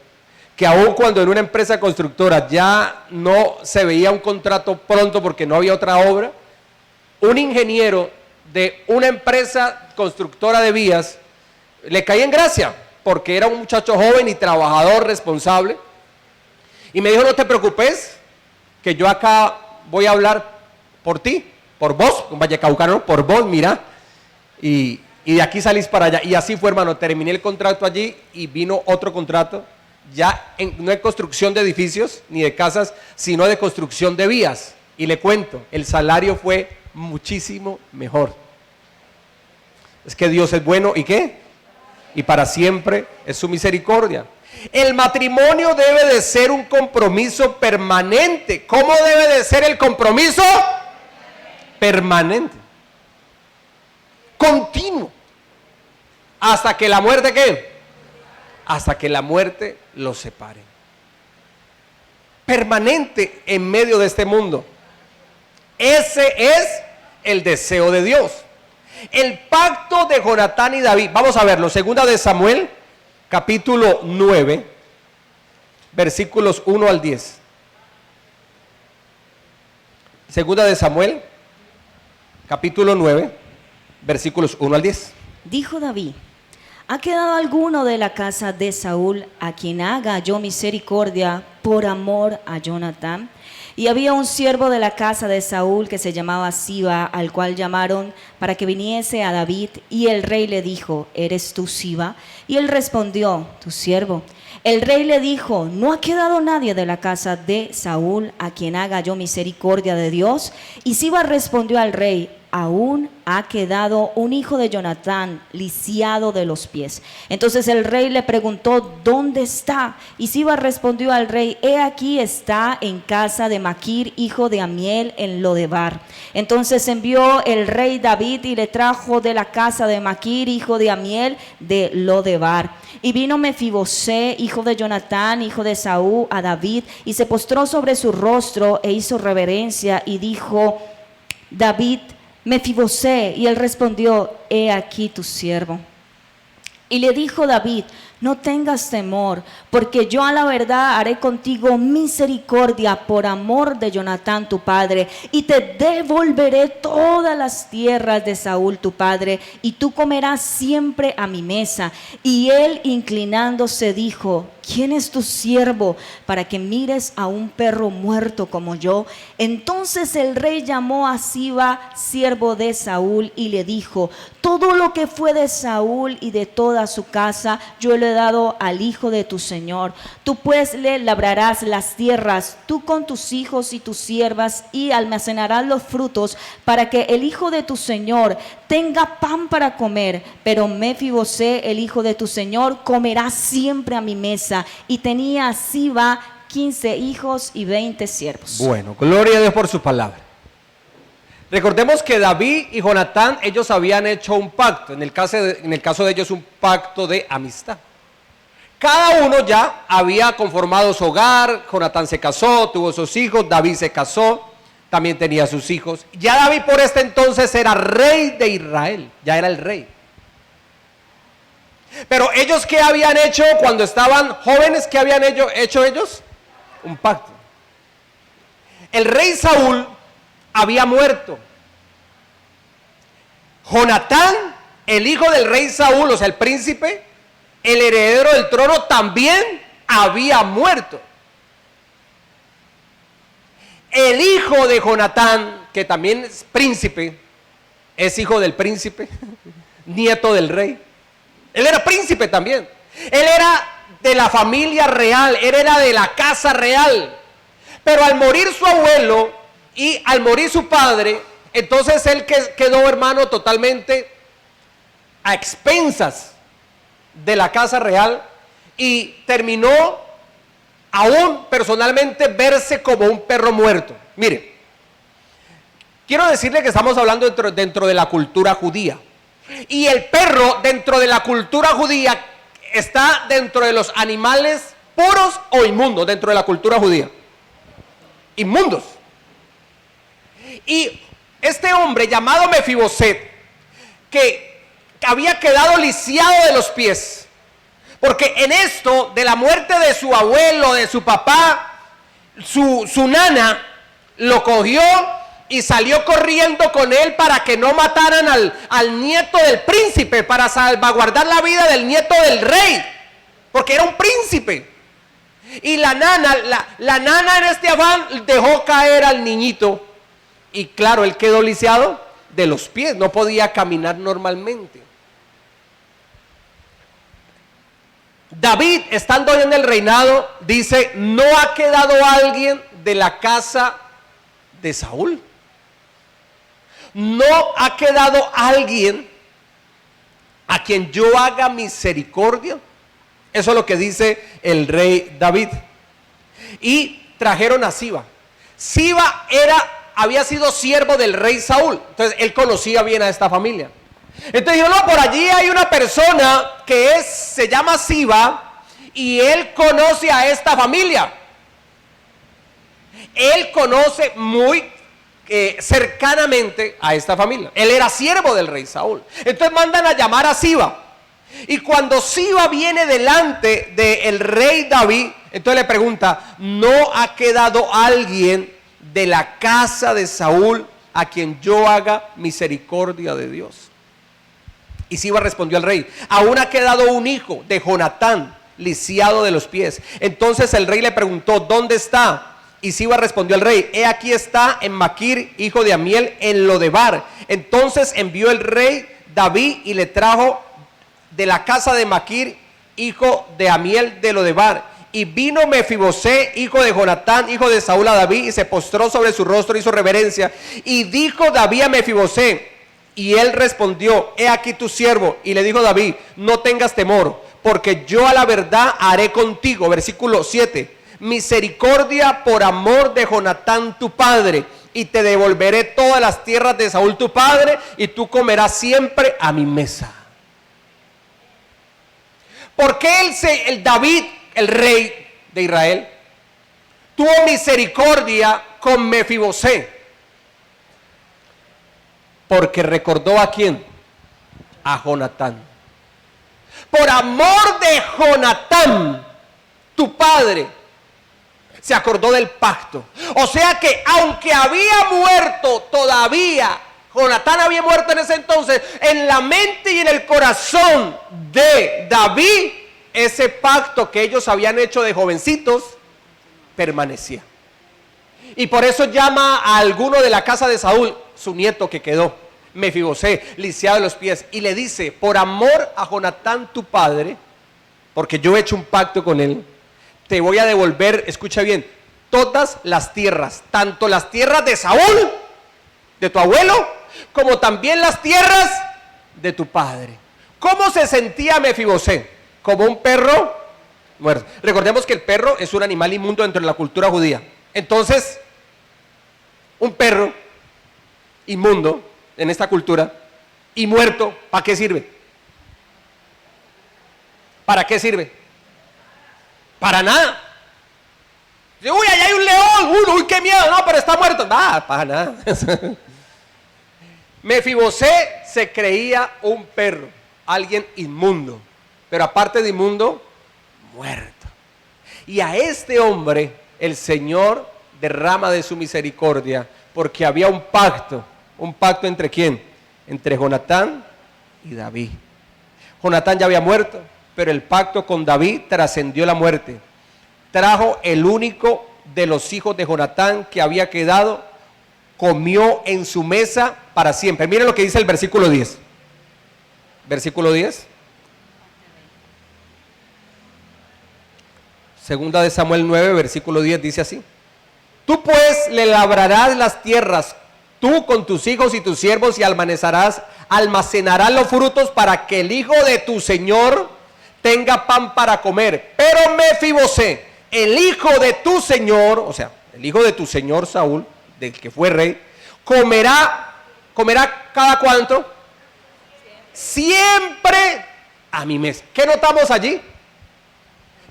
que aun cuando en una empresa constructora ya no se veía un contrato pronto porque no había otra obra, un ingeniero de una empresa constructora de vías le caía en gracia, porque era un muchacho joven y trabajador responsable, y me dijo, no te preocupes, que yo acá voy a hablar por ti, por vos, un vallecaucano, por vos, mira, y de aquí salís para allá. Y así fue, hermano, terminé el contrato allí y vino otro contrato, ya no de construcción de edificios ni de casas, sino de construcción de vías. Y le cuento, el salario fue muchísimo mejor. Es que Dios es bueno, ¿y qué? Y para siempre es su misericordia. El matrimonio debe de ser un compromiso permanente. ¿Cómo debe de ser el compromiso? Permanente. Continuo. ¿Hasta que la muerte qué? Hasta que la muerte los separe. Permanente en medio de este mundo. Ese es el deseo de Dios. El pacto de Jonatán y David. Vamos a verlo. Segunda de Samuel, capítulo 9, versículos 1 al 10. Segunda de Samuel, capítulo 9, versículos 1 al 10. Dijo David: ¿ha quedado alguno de la casa de Saúl a quien haga yo misericordia por amor a Jonatán? Y había un siervo de la casa de Saúl que se llamaba Siba, al cual llamaron para que viniese a David. Y el rey le dijo: ¿eres tú Siba? Y él respondió: tu siervo. El rey le dijo: ¿no ha quedado nadie de la casa de Saúl a quien haga yo misericordia de Dios? Y Siba respondió al rey: aún ha quedado un hijo de Jonatán, lisiado de los pies. Entonces el rey le preguntó: ¿dónde está? Y Siba respondió al rey: he aquí está en casa de Maquir, hijo de Amiel, en Lodebar. Entonces envió el rey David y le trajo de la casa de Maquir, hijo de Amiel, de Lodebar. Y vino Mefibosé, hijo de Jonatán, hijo de Saúl, a David, y se postró sobre su rostro e hizo reverencia, y dijo David: Mefibosé. Y él respondió: he aquí tu siervo. Y le dijo David: no tengas temor, porque yo a la verdad haré contigo misericordia por amor de Jonatán tu padre, y te devolveré todas las tierras de Saúl tu padre, y tú comerás siempre a mi mesa. Y él, inclinándose, dijo: ¿quién es tu siervo para que mires a un perro muerto como yo? Entonces el rey llamó a Siba, siervo de Saúl, y le dijo: todo lo que fue de Saúl y de toda su casa yo le he dado al hijo de tu señor. Tú pues le labrarás las tierras, tú con tus hijos y tus siervas, y almacenarás los frutos, para que el hijo de tu señor tenga pan para comer. Pero Mefibosé, el hijo de tu señor, comerá siempre a mi mesa. Y tenía Siba 15 hijos y 20 siervos. Bueno, gloria a Dios por su palabra. Recordemos que David y Jonatán, ellos habían hecho un pacto, en el caso de ellos un pacto de amistad. Cada uno ya había conformado su hogar. Jonatán se casó, tuvo sus hijos. David se casó, también tenía sus hijos. Ya David por este entonces era rey de Israel, ya era el rey. Pero ellos, ¿qué habían hecho cuando estaban jóvenes? ¿Qué habían hecho ellos? Un pacto. El rey Saúl había muerto. Jonatán, el hijo del rey Saúl, o sea, el príncipe, el heredero del trono, también había muerto. El hijo de Jonatán, que también es príncipe, es hijo del príncipe, nieto del rey. Él era príncipe también. Él era de la familia real, él era de la casa real. Pero al morir su abuelo y al morir su padre, entonces él quedó, hermano, totalmente a expensas de la casa real, y terminó aún personalmente verse como un perro muerto. Mire, quiero decirle que estamos hablando dentro de la cultura judía, y el perro dentro de la cultura judía está dentro de los animales puros o inmundos dentro de la cultura judía. Inmundos. Y este hombre llamado Mefiboset, que había quedado lisiado de los pies, porque en esto de la muerte de su abuelo, de su papá, su nana lo cogió y salió corriendo con él para que no mataran al nieto del príncipe, para salvaguardar la vida del nieto del rey, porque era un príncipe. Y la nana en este afán dejó caer al niñito, y claro, él quedó lisiado de los pies, no podía caminar normalmente. David, estando en el reinado, dice: no ha quedado alguien de la casa de Saúl. No ha quedado alguien a quien yo haga misericordia. Eso es lo que dice el rey David. Y trajeron a Siba. Siba había sido siervo del rey Saúl, entonces él conocía bien a esta familia. Entonces dijo: no, por allí hay una persona que se llama Siba, y él conoce a esta familia. Él conoce muy cercanamente a esta familia. Él era siervo del rey Saúl. Entonces mandan a llamar a Siba. Y cuando Siba viene delante del rey David, entonces le pregunta: ¿no ha quedado alguien de la casa de Saúl a quien yo haga misericordia de Dios? Y Siba respondió al rey: aún ha quedado un hijo de Jonatán, lisiado de los pies. Entonces el rey le preguntó: ¿dónde está? Y Siba respondió al rey: he aquí está en Maquir, hijo de Amiel, en Lodebar. Entonces envió el rey David y le trajo de la casa de Maquir, hijo de Amiel, de Lodebar. Y vino Mefibosé, hijo de Jonatán, hijo de Saúl, a David, y se postró sobre su rostro, hizo reverencia. Y dijo David a Mefibosé, y él respondió: he aquí tu siervo. Y le dijo David: no tengas temor, porque yo a la verdad haré contigo. Versículo 7: misericordia por amor de Jonatán tu padre, y te devolveré todas las tierras de Saúl tu padre, y tú comerás siempre a mi mesa. ¿Por qué el David, el rey de Israel, tuvo misericordia con Mefibosé? Porque recordó ¿a quién? A Jonatán. Por amor de Jonatán, tu padre, se acordó del pacto. O sea que aunque había muerto todavía, Jonatán había muerto en ese entonces, en la mente y en el corazón de David, ese pacto que ellos habían hecho de jovencitos permanecía. Y por eso llama a alguno de la casa de Saúl, su nieto que quedó, Mefibosé, lisiado de los pies, y le dice: por amor a Jonatán tu padre, porque yo he hecho un pacto con él, te voy a devolver, escucha bien, todas las tierras, tanto las tierras de Saúl, de tu abuelo, como también las tierras de tu padre. ¿Cómo se sentía Mefibosé? Como un perro muerto. Recordemos que el perro es un animal inmundo dentro de la cultura judía. Entonces, un perro inmundo en esta cultura y muerto, ¿para qué sirve? ¿Para qué sirve? Para nada. Uy, allá hay un león, uy, qué miedo, no, pero está muerto. Nada, para nada. Mefibosé se creía un perro, alguien inmundo, pero aparte de inmundo, muerto. Y a este hombre el Señor derrama de su misericordia, porque había un pacto entre ¿quién? Entre Jonatán y David. Jonatán ya había muerto, pero el pacto con David trascendió la muerte. Trajo el único de los hijos de Jonatán que había quedado, comió en su mesa para siempre. Miren lo que dice el versículo 10. Versículo 10. Segunda de Samuel 9, versículo 10 dice así: tú pues le labrarás las tierras, tú con tus hijos y tus siervos, y almacenarás los frutos para que el hijo de tu señor tenga pan para comer. Pero Mefibosé, el hijo de tu señor, o sea, el hijo de tu señor Saúl, del que fue rey, comerá cada cuánto, siempre a mi mesa. ¿Qué notamos allí?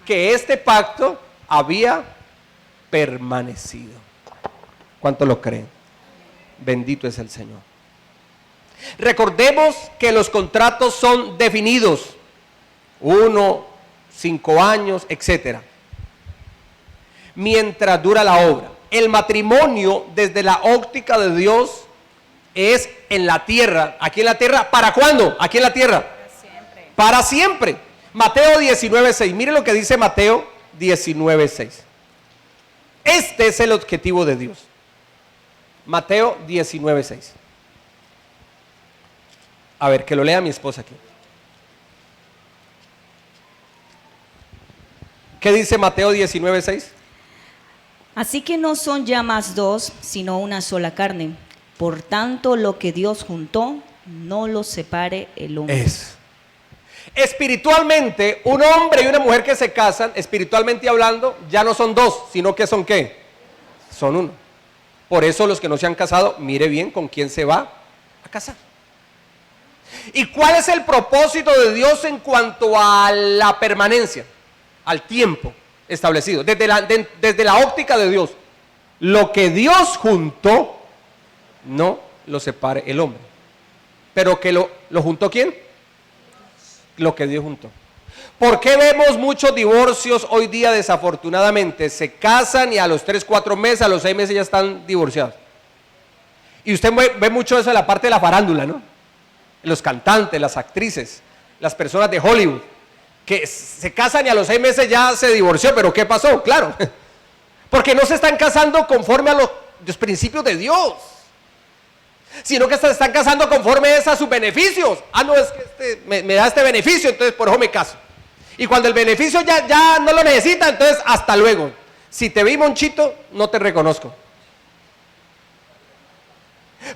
Que este pacto había permanecido. ¿Cuánto lo creen? Bendito es el Señor. Recordemos que los contratos son definidos, 1, 5 años, etcétera, mientras dura la obra. El matrimonio, desde la óptica de Dios, es en la tierra. Aquí en la tierra, ¿para cuándo? Aquí en la tierra, para siempre. Para siempre. Mateo 19:6. Mire lo que dice Mateo 19:6. Este es el objetivo de Dios. Mateo 19:6. A ver, que lo lea mi esposa aquí. ¿Qué dice Mateo 19:6? Así que no son ya más dos, sino una sola carne. Por tanto, lo que Dios juntó, no lo separe el hombre. Espiritualmente, un hombre y una mujer que se casan, espiritualmente hablando, ya no son dos, sino que son ¿qué? Son uno. Por eso los que no se han casado, mire bien con quién se va a casar. ¿Y cuál es el propósito de Dios en cuanto a la permanencia? Al tiempo establecido, desde la óptica de Dios. Lo que Dios juntó, no lo separe el hombre. Pero que lo juntó ¿quién? Lo que Dios juntó. ¿Por qué vemos muchos divorcios hoy día? Desafortunadamente se casan y a los 3, 4 meses, a los 6 meses ya están divorciados. Y usted ve mucho eso en la parte de la farándula, ¿no? los cantantes, las actrices, las personas de Hollywood, que se casan y a los 6 meses ya se divorció. ¿Pero qué pasó? Claro, porque no se están casando conforme a los principios de Dios, sino que se están casando conforme a sus beneficios. Ah, no, es que me da este beneficio, entonces por eso me caso. Y cuando el beneficio ya no lo necesita, entonces hasta luego. Si te vi monchito, no te reconozco.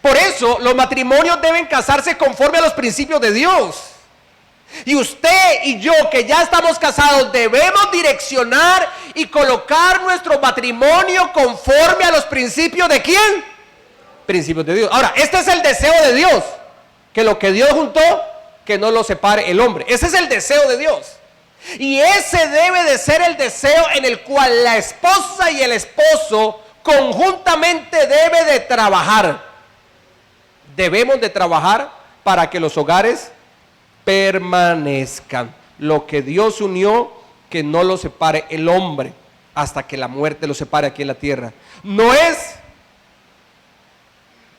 Por eso los matrimonios deben casarse conforme a los principios de Dios. Y usted y yo, que ya estamos casados, debemos direccionar y colocar nuestro matrimonio conforme a los principios ¿de quién? Principios de Dios. Ahora, este es el deseo de Dios, que lo que Dios juntó, que no lo separe el hombre. Ese es el deseo de Dios. Y ese debe de ser el deseo en el cual la esposa y el esposo conjuntamente debe de trabajar. Debemos de trabajar para que los hogares permanezcan. Lo que Dios unió, que no lo separe el hombre hasta que la muerte lo separe aquí en la tierra. No es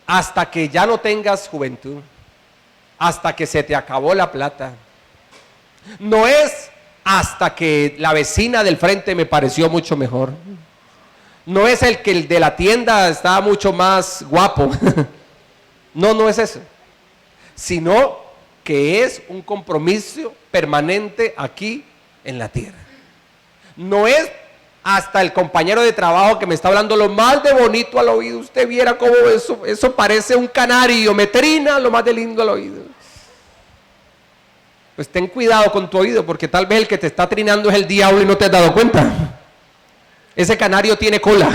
hasta que ya no tengas juventud, hasta que se te acabó la plata. No es hasta que la vecina del frente me pareció mucho mejor. No es el que el de la tienda está mucho más guapo. No es eso, sino que es un compromiso permanente aquí en la tierra. No es hasta el compañero de trabajo que me está hablando lo más de bonito al oído. Usted viera cómo eso parece un canario, me trina lo más de lindo al oído. Pues ten cuidado con tu oído, porque tal vez el que te está trinando es el diablo y no te has dado cuenta. Ese canario tiene cola.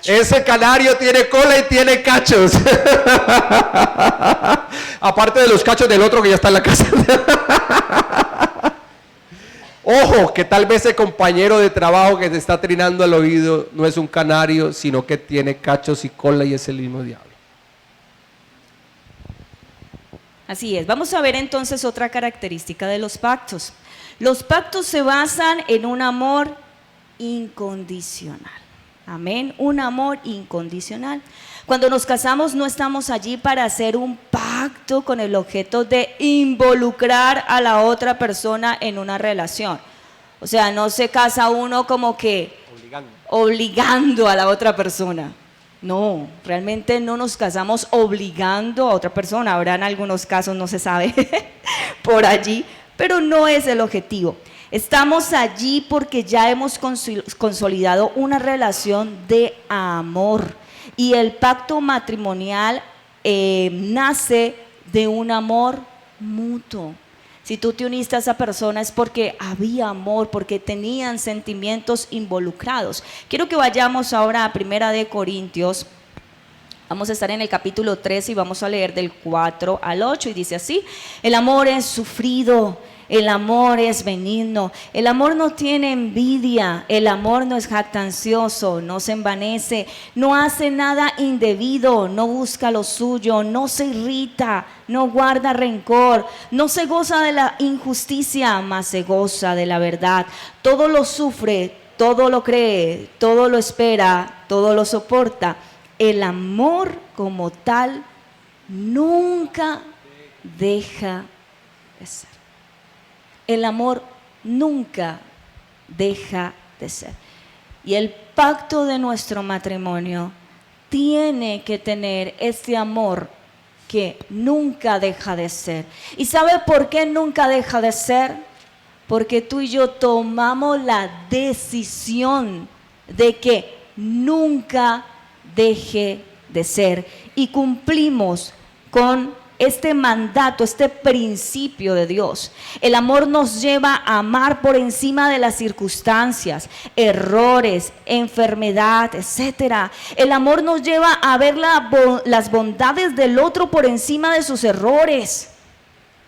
Ese canario tiene cola y tiene cachos. Aparte de los cachos del otro que ya está en la casa. Ojo, que tal vez ese compañero de trabajo que te está trinando al oído no es un canario, sino que tiene cachos y cola y es el mismo diablo. Así es. Vamos a ver entonces otra característica de los pactos. Los pactos se basan en un amor incondicional. Amén, un amor incondicional. Cuando nos casamos no estamos allí para hacer un pacto con el objeto de involucrar a la otra persona en una relación. O sea, no se casa uno como que obligando a la otra persona. No, realmente no nos casamos obligando a otra persona. Habrá en algunos casos, no se sabe, por allí, pero no es el objetivo. Estamos allí porque ya hemos consolidado una relación de amor, y el pacto matrimonial nace de un amor mutuo. Si tú te uniste a esa persona es porque había amor, porque tenían sentimientos involucrados. Quiero que vayamos ahora a 1 de Corintios. Vamos a estar en el capítulo 13 y vamos a leer del 4 al 8 y dice así: el amor es sufrido, el amor es benigno, el amor no tiene envidia, el amor no es jactancioso, no se envanece, no hace nada indebido, no busca lo suyo, no se irrita, no guarda rencor, no se goza de la injusticia, mas se goza de la verdad. Todo lo sufre, todo lo cree, todo lo espera, todo lo soporta. El amor como tal nunca deja de ser. El amor nunca deja de ser. Y el pacto de nuestro matrimonio tiene que tener este amor que nunca deja de ser. ¿Y sabe por qué nunca deja de ser? Porque tú y yo tomamos la decisión de que nunca deje de ser, y cumplimos con este mandato, este principio de Dios. El amor nos lleva a amar por encima de las circunstancias, errores, enfermedad, etc. El amor nos lleva a ver las bondades del otro por encima de sus errores.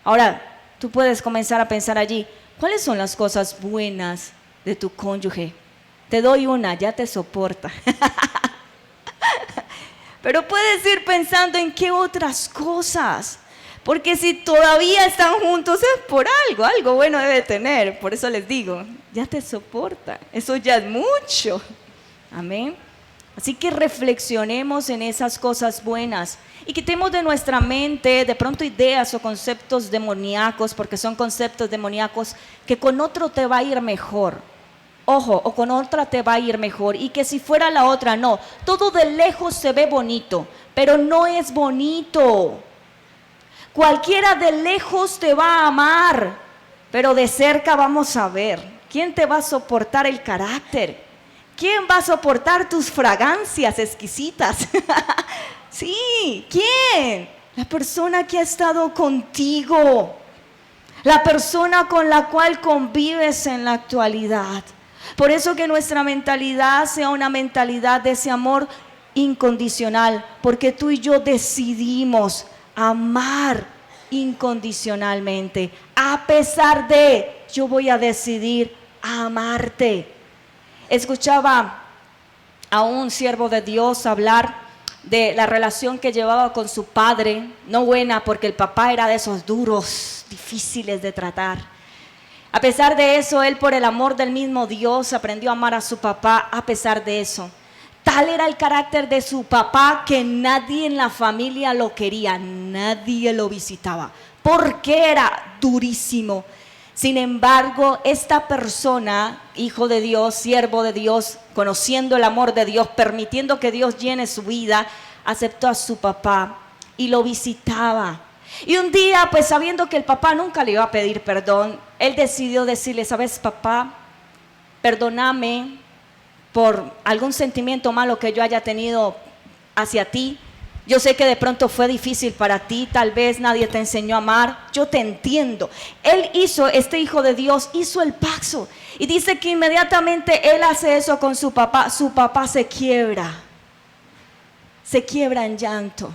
Ahora, tú puedes comenzar a pensar allí, ¿cuáles son las cosas buenas de tu cónyuge? Te doy una, ya te soporta. Pero puedes ir pensando en qué otras cosas, porque si todavía están juntos es por algo bueno debe tener. Por eso les digo, ya te soporta, eso ya es mucho. Amén. Así que reflexionemos en esas cosas buenas y quitemos de nuestra mente de pronto ideas o conceptos demoníacos, porque son conceptos demoníacos, que con otro te va a ir mejor. Ojo, o con otra te va a ir mejor, y que si fuera la otra, no. Todo de lejos se ve bonito, pero no es bonito. Cualquiera de lejos te va a amar, pero de cerca vamos a ver. ¿Quién te va a soportar el carácter? ¿Quién va a soportar tus fragancias exquisitas? Sí, ¿quién? La persona que ha estado contigo, la persona con la cual convives en la actualidad. Por eso que nuestra mentalidad sea una mentalidad de ese amor incondicional, porque tú y yo decidimos amar incondicionalmente. A pesar de, yo voy a decidir amarte. Escuchaba a un siervo de Dios hablar de la relación que llevaba con su padre, no buena porque el papá era de esos duros, difíciles de tratar. A pesar de eso, él por el amor del mismo Dios aprendió a amar a su papá a pesar de eso. Tal era el carácter de su papá que nadie en la familia lo quería, nadie lo visitaba, porque era durísimo. Sin embargo, esta persona, hijo de Dios, siervo de Dios, conociendo el amor de Dios, permitiendo que Dios llene su vida, aceptó a su papá y lo visitaba. Y un día, pues sabiendo que el papá nunca le iba a pedir perdón, él decidió decirle: ¿sabes, papá? Perdóname por algún sentimiento malo que yo haya tenido hacia ti. Yo sé que de pronto fue difícil para ti, tal vez nadie te enseñó a amar, yo te entiendo. Él hizo, este hijo de Dios, hizo el pacto. Y dice que inmediatamente él hace eso con su papá se quiebra en llanto.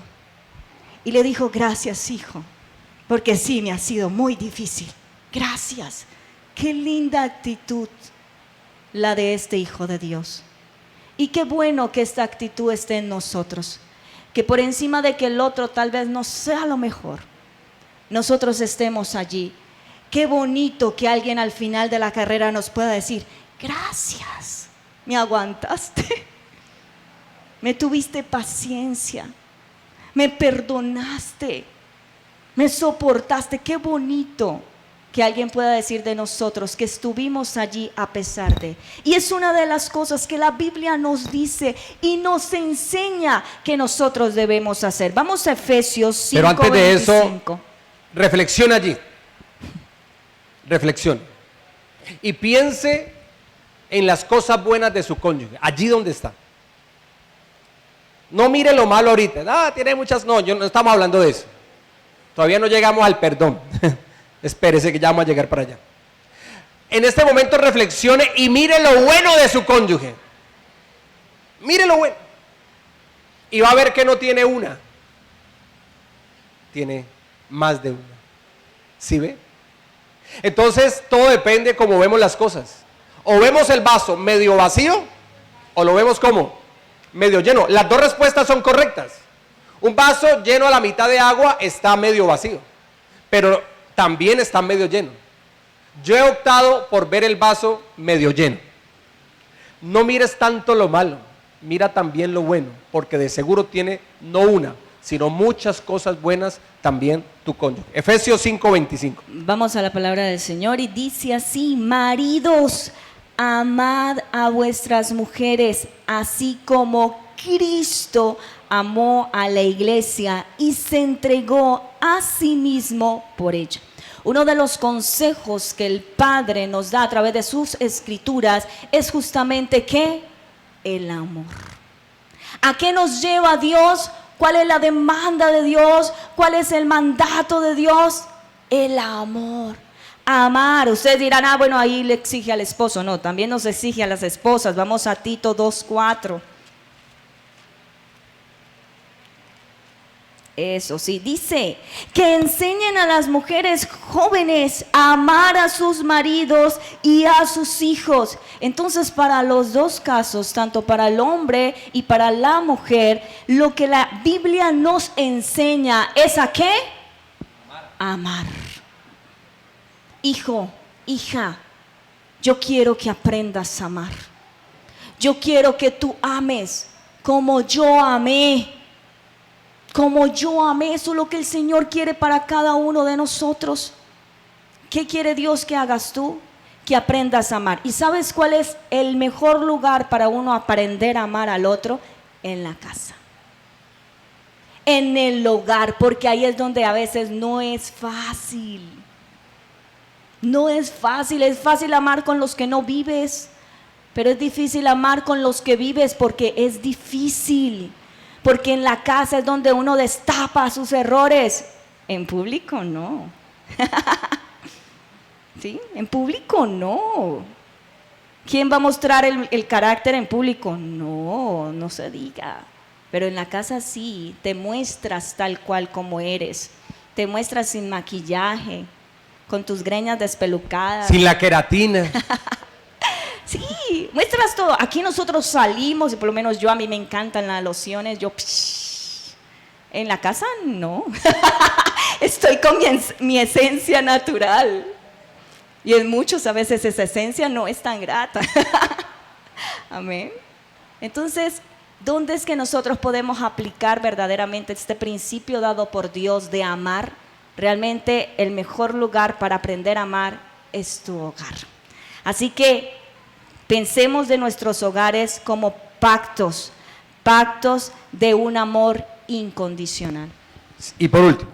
Y le dijo: gracias, hijo, porque sí me ha sido muy difícil. Gracias. Qué linda actitud la de este hijo de Dios. Y qué bueno que esta actitud esté en nosotros. Que por encima de que el otro tal vez no sea lo mejor, nosotros estemos allí. Qué bonito que alguien al final de la carrera nos pueda decir: gracias, me aguantaste, me tuviste paciencia, me perdonaste, me soportaste. Qué bonito que alguien pueda decir de nosotros que estuvimos allí a pesar de. Y es una de las cosas que la Biblia nos dice y nos enseña que nosotros debemos hacer. Vamos a Efesios 5:25. Pero antes de eso, reflexiona allí. Reflexione. Y piense en las cosas buenas de su cónyuge, allí donde está. No mire lo malo ahorita. Tiene muchas. No estamos hablando de eso. Todavía no llegamos al perdón. Espérese que ya vamos a llegar para allá. En este momento reflexione y mire lo bueno de su cónyuge. Mire lo bueno. Y va a ver que no tiene una. Tiene más de una. ¿Sí ve? Entonces todo depende cómo vemos las cosas. O vemos el vaso medio vacío o lo vemos como medio lleno. Las dos respuestas son correctas. Un vaso lleno a la mitad de agua está medio vacío, pero también está medio lleno. Yo he optado por ver el vaso medio lleno. No mires tanto lo malo, mira también lo bueno, porque de seguro tiene no una, sino muchas cosas buenas también tu cónyuge. Efesios 5:25. Vamos a la palabra del Señor y dice así: maridos, amad a vuestras mujeres, así como Cristo amó a la iglesia y se entregó a sí mismo por ella. Uno de los consejos que el Padre nos da a través de sus escrituras es justamente ¿qué? El amor. ¿A qué nos lleva Dios? ¿Cuál es la demanda de Dios? ¿Cuál es el mandato de Dios? El amor. Amar. Ustedes dirán: bueno, ahí le exige al esposo. No, también nos exige a las esposas. Vamos a Tito 2:4. Eso sí, dice que enseñen a las mujeres jóvenes a amar a sus maridos y a sus hijos. Entonces, para los dos casos, tanto para el hombre y para la mujer, lo que la Biblia nos enseña es ¿a qué? Amar. Hijo, hija, yo quiero que aprendas a amar. Yo quiero que tú ames. como yo amé. Como yo amé, eso es lo que el Señor quiere para cada uno de nosotros. ¿Qué quiere Dios que hagas tú? Que aprendas a amar. ¿Y sabes cuál es el mejor lugar para uno aprender a amar al otro? En la casa. En el hogar, porque ahí es donde a veces no es fácil. No es fácil amar con los que no vives, pero es difícil amar con los que vives porque es difícil. Porque en la casa es donde uno destapa sus errores. En público no. ¿Sí? En público no. ¿Quién va a mostrar el carácter en público? No, no se diga. Pero en la casa sí, te muestras tal cual como eres. Te muestras sin maquillaje, con tus greñas despelucadas. Sin la queratina. Sí, muestras todo. Aquí nosotros salimos, y por lo menos yo, a mí me encantan las lociones. En la casa no. Estoy con mi esencia natural. Y en muchos a veces esa esencia no es tan grata. Amén. Entonces, ¿dónde es que nosotros podemos aplicar verdaderamente este principio dado por Dios de amar? Realmente el mejor lugar para aprender a amar es tu hogar. Así que pensemos de nuestros hogares como pactos de un amor incondicional. Y por último,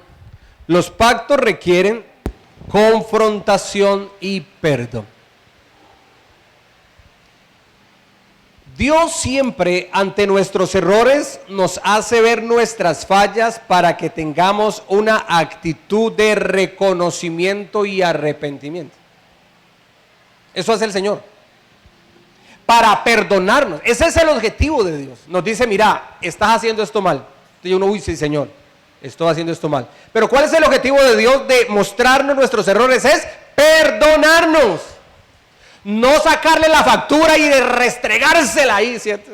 los pactos requieren confrontación y perdón. Dios siempre ante nuestros errores nos hace ver nuestras fallas para que tengamos una actitud de reconocimiento y arrepentimiento. Eso hace el Señor. Para perdonarnos. Ese es el objetivo de Dios. Nos dice, mira, estás haciendo esto mal. Entonces uno, uy, sí, Señor, estoy haciendo esto mal. Pero ¿cuál es el objetivo de Dios de mostrarnos nuestros errores? Es perdonarnos. No sacarle la factura y de restregársela ahí, ¿cierto?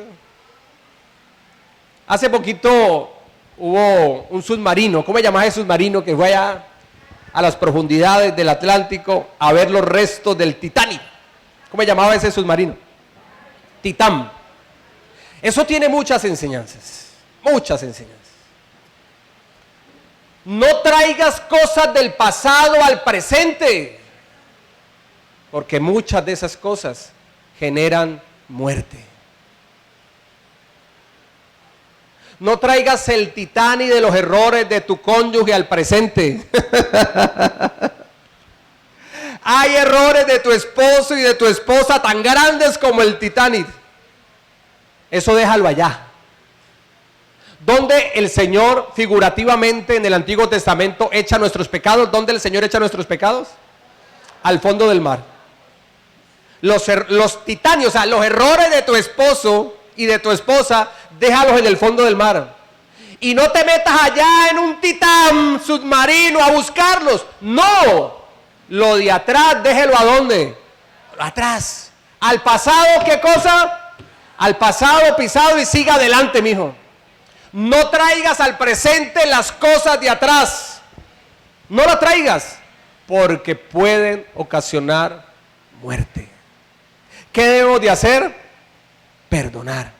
Hace poquito hubo un submarino. ¿Cómo se llamaba ese submarino que fue allá a las profundidades del Atlántico a ver los restos del Titanic? ¿Cómo se llamaba ese submarino? Titán. Eso tiene muchas enseñanzas. Muchas enseñanzas. No traigas cosas del pasado al presente, porque muchas de esas cosas generan muerte. No traigas el Titanic de los errores de tu cónyuge al presente. Hay errores de tu esposo y de tu esposa tan grandes como el Titanic. Eso déjalo allá. ¿Dónde el Señor figurativamente en el Antiguo Testamento echa nuestros pecados? ¿Dónde el Señor echa nuestros pecados? Al fondo del mar. Los titanios, o sea, los errores de tu esposo y de tu esposa, déjalos en el fondo del mar. Y no te metas allá en un titán submarino a buscarlos. No. Lo de atrás, déjelo ¿a dónde? Atrás. Al pasado, ¿qué cosa? Al pasado pisado y siga adelante, mijo. No traigas al presente las cosas de atrás. No las traigas, porque pueden ocasionar muerte. ¿Qué debemos de hacer? Perdonar.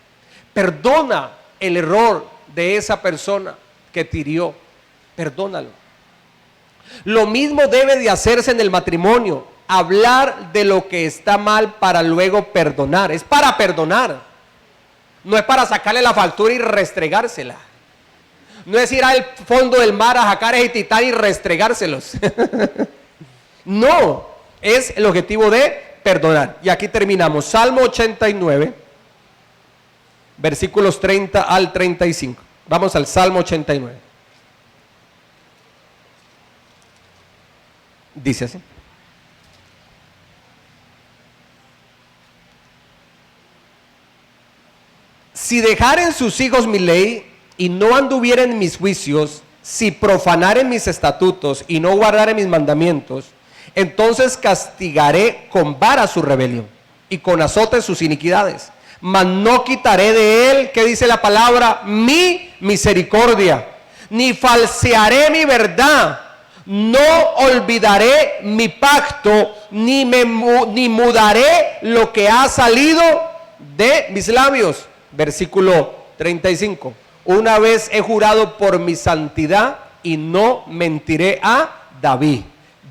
Perdona el error de esa persona que te hirió. Perdónalo. Lo mismo debe de hacerse en el matrimonio. Hablar de lo que está mal para luego perdonar. Es para perdonar. No es para sacarle la factura y restregársela. No es ir al fondo del mar a sacar ese titán y restregárselos. No, es el objetivo de perdonar. Y aquí terminamos. Salmo 89, versículos 30 al 35. Vamos al Salmo 89. Dice así. Si dejaren sus hijos mi ley y no anduvieren mis juicios, si profanaren mis estatutos y no guardaren mis mandamientos, entonces castigaré con vara su rebelión y con azote sus iniquidades. Mas no quitaré de él, ¿qué dice la palabra? Mi misericordia, ni falsearé mi verdad. No olvidaré mi pacto, ni mudaré lo que ha salido de mis labios. Versículo 35. Una vez he jurado por mi santidad y no mentiré a David.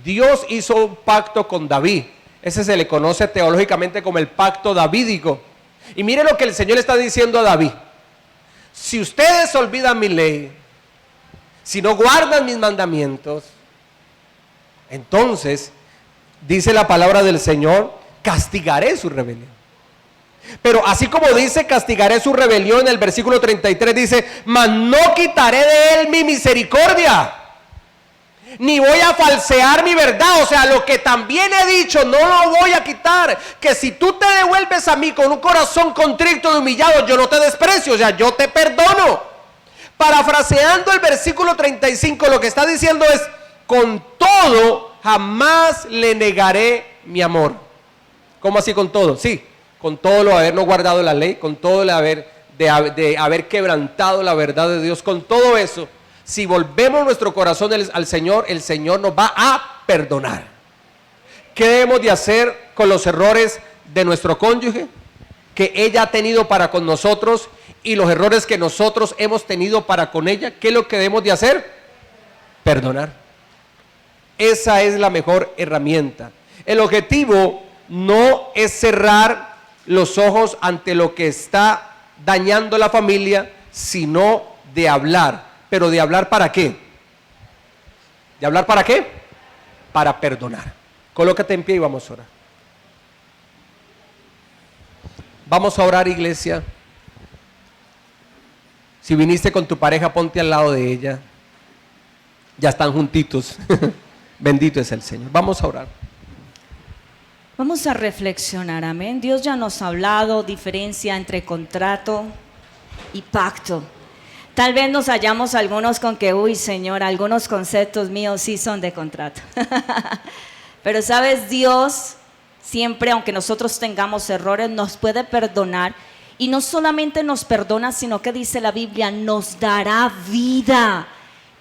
Dios hizo un pacto con David. Ese se le conoce teológicamente como el pacto davídico. Y mire lo que el Señor está diciendo a David. Si ustedes olvidan mi ley, si no guardan mis mandamientos, entonces, dice la palabra del Señor, castigaré su rebelión. Pero así como dice castigaré su rebelión, en el versículo 33 dice, mas no quitaré de él mi misericordia, ni voy a falsear mi verdad. O sea, lo que también he dicho no lo voy a quitar. Que si tú te devuelves a mí con un corazón contrito y humillado, yo no te desprecio, o sea, yo te perdono. Parafraseando el versículo 35, lo que está diciendo es, con todo jamás le negaré mi amor. ¿Cómo así con todo? Sí, con todo lo de habernos guardado la ley, con todo lo de haber quebrantado la verdad de Dios, con todo eso, si volvemos nuestro corazón al Señor, el Señor nos va a perdonar. ¿Qué debemos de hacer con los errores de nuestro cónyuge que ella ha tenido para con nosotros y los errores que nosotros hemos tenido para con ella? ¿Qué es lo que debemos de hacer? Perdonar. Esa es la mejor herramienta. El objetivo no es cerrar los ojos ante lo que está dañando la familia, sino de hablar. ¿Pero de hablar para qué? ¿De hablar para qué? Para perdonar. Colócate en pie y vamos a orar. Vamos a orar, iglesia. Si viniste con tu pareja, ponte al lado de ella. Ya están juntitos. Bendito es el Señor. Vamos a orar. Vamos a reflexionar, amén. Dios ya nos ha hablado, diferencia entre contrato y pacto. Tal vez nos hallamos algunos con que, uy, Señor, algunos conceptos míos sí son de contrato. Pero sabes, Dios siempre, aunque nosotros tengamos errores, nos puede perdonar. Y no solamente nos perdona, sino que dice la Biblia, nos dará vida.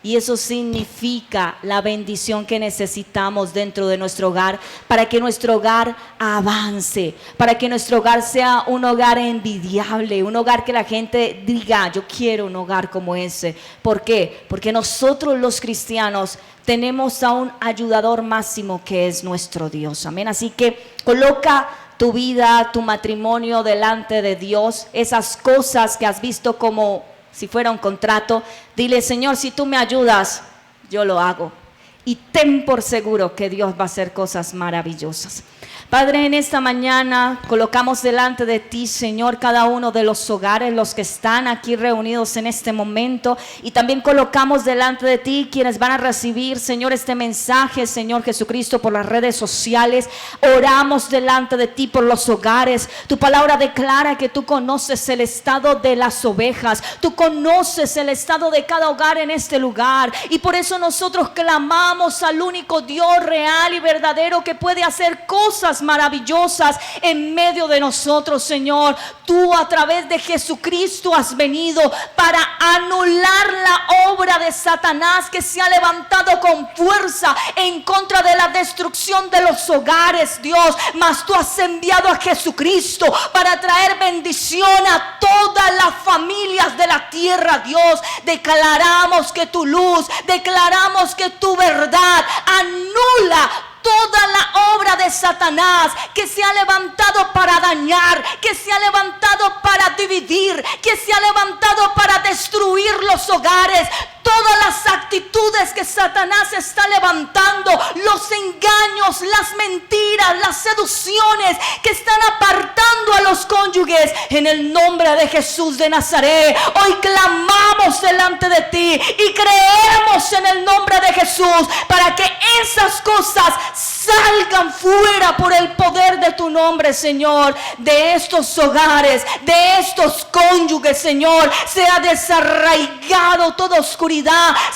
Y eso significa la bendición que necesitamos dentro de nuestro hogar, para que nuestro hogar avance, para que nuestro hogar sea un hogar envidiable, un hogar que la gente diga, yo quiero un hogar como ese. ¿Por qué? Porque nosotros los cristianos tenemos a un ayudador máximo que es nuestro Dios. Amén. Así que coloca tu vida, tu matrimonio delante de Dios, esas cosas que has visto como si fuera un contrato, dile, Señor, si tú me ayudas, yo lo hago. Y ten por seguro que Dios va a hacer cosas maravillosas. Padre, en esta mañana colocamos delante de ti, Señor, cada uno de los hogares, los que están aquí reunidos en este momento. Y también colocamos delante de ti quienes van a recibir, Señor, este mensaje, Señor Jesucristo, por las redes sociales. Oramos delante de ti por los hogares. Tu palabra declara que tú conoces el estado de las ovejas. Tú conoces el estado de cada hogar en este lugar. Y por eso nosotros clamamos al único Dios real y verdadero que puede hacer cosas maravillosas en medio de nosotros, Señor. Tú a través de Jesucristo has venido para anular la obra de Satanás que se ha levantado con fuerza en contra de la destrucción de los hogares, Dios. Mas tú has enviado a Jesucristo para traer bendición a todas las familias de la tierra, Dios. Declaramos que tu luz, declaramos que tu verdad anula toda la obra de Satanás que se ha levantado para dañar, que se ha levantado para dividir, que se ha levantado para destruir los hogares. Todas las actitudes que Satanás está levantando, los engaños, las mentiras, las seducciones que están apartando a los cónyuges, en el nombre de Jesús de Nazaret, hoy clamamos delante de ti y creemos en el nombre de Jesús para que esas cosas salgan fuera por el poder de tu nombre, Señor. De estos hogares, de estos cónyuges, Señor, sea desarraigado toda oscuridad,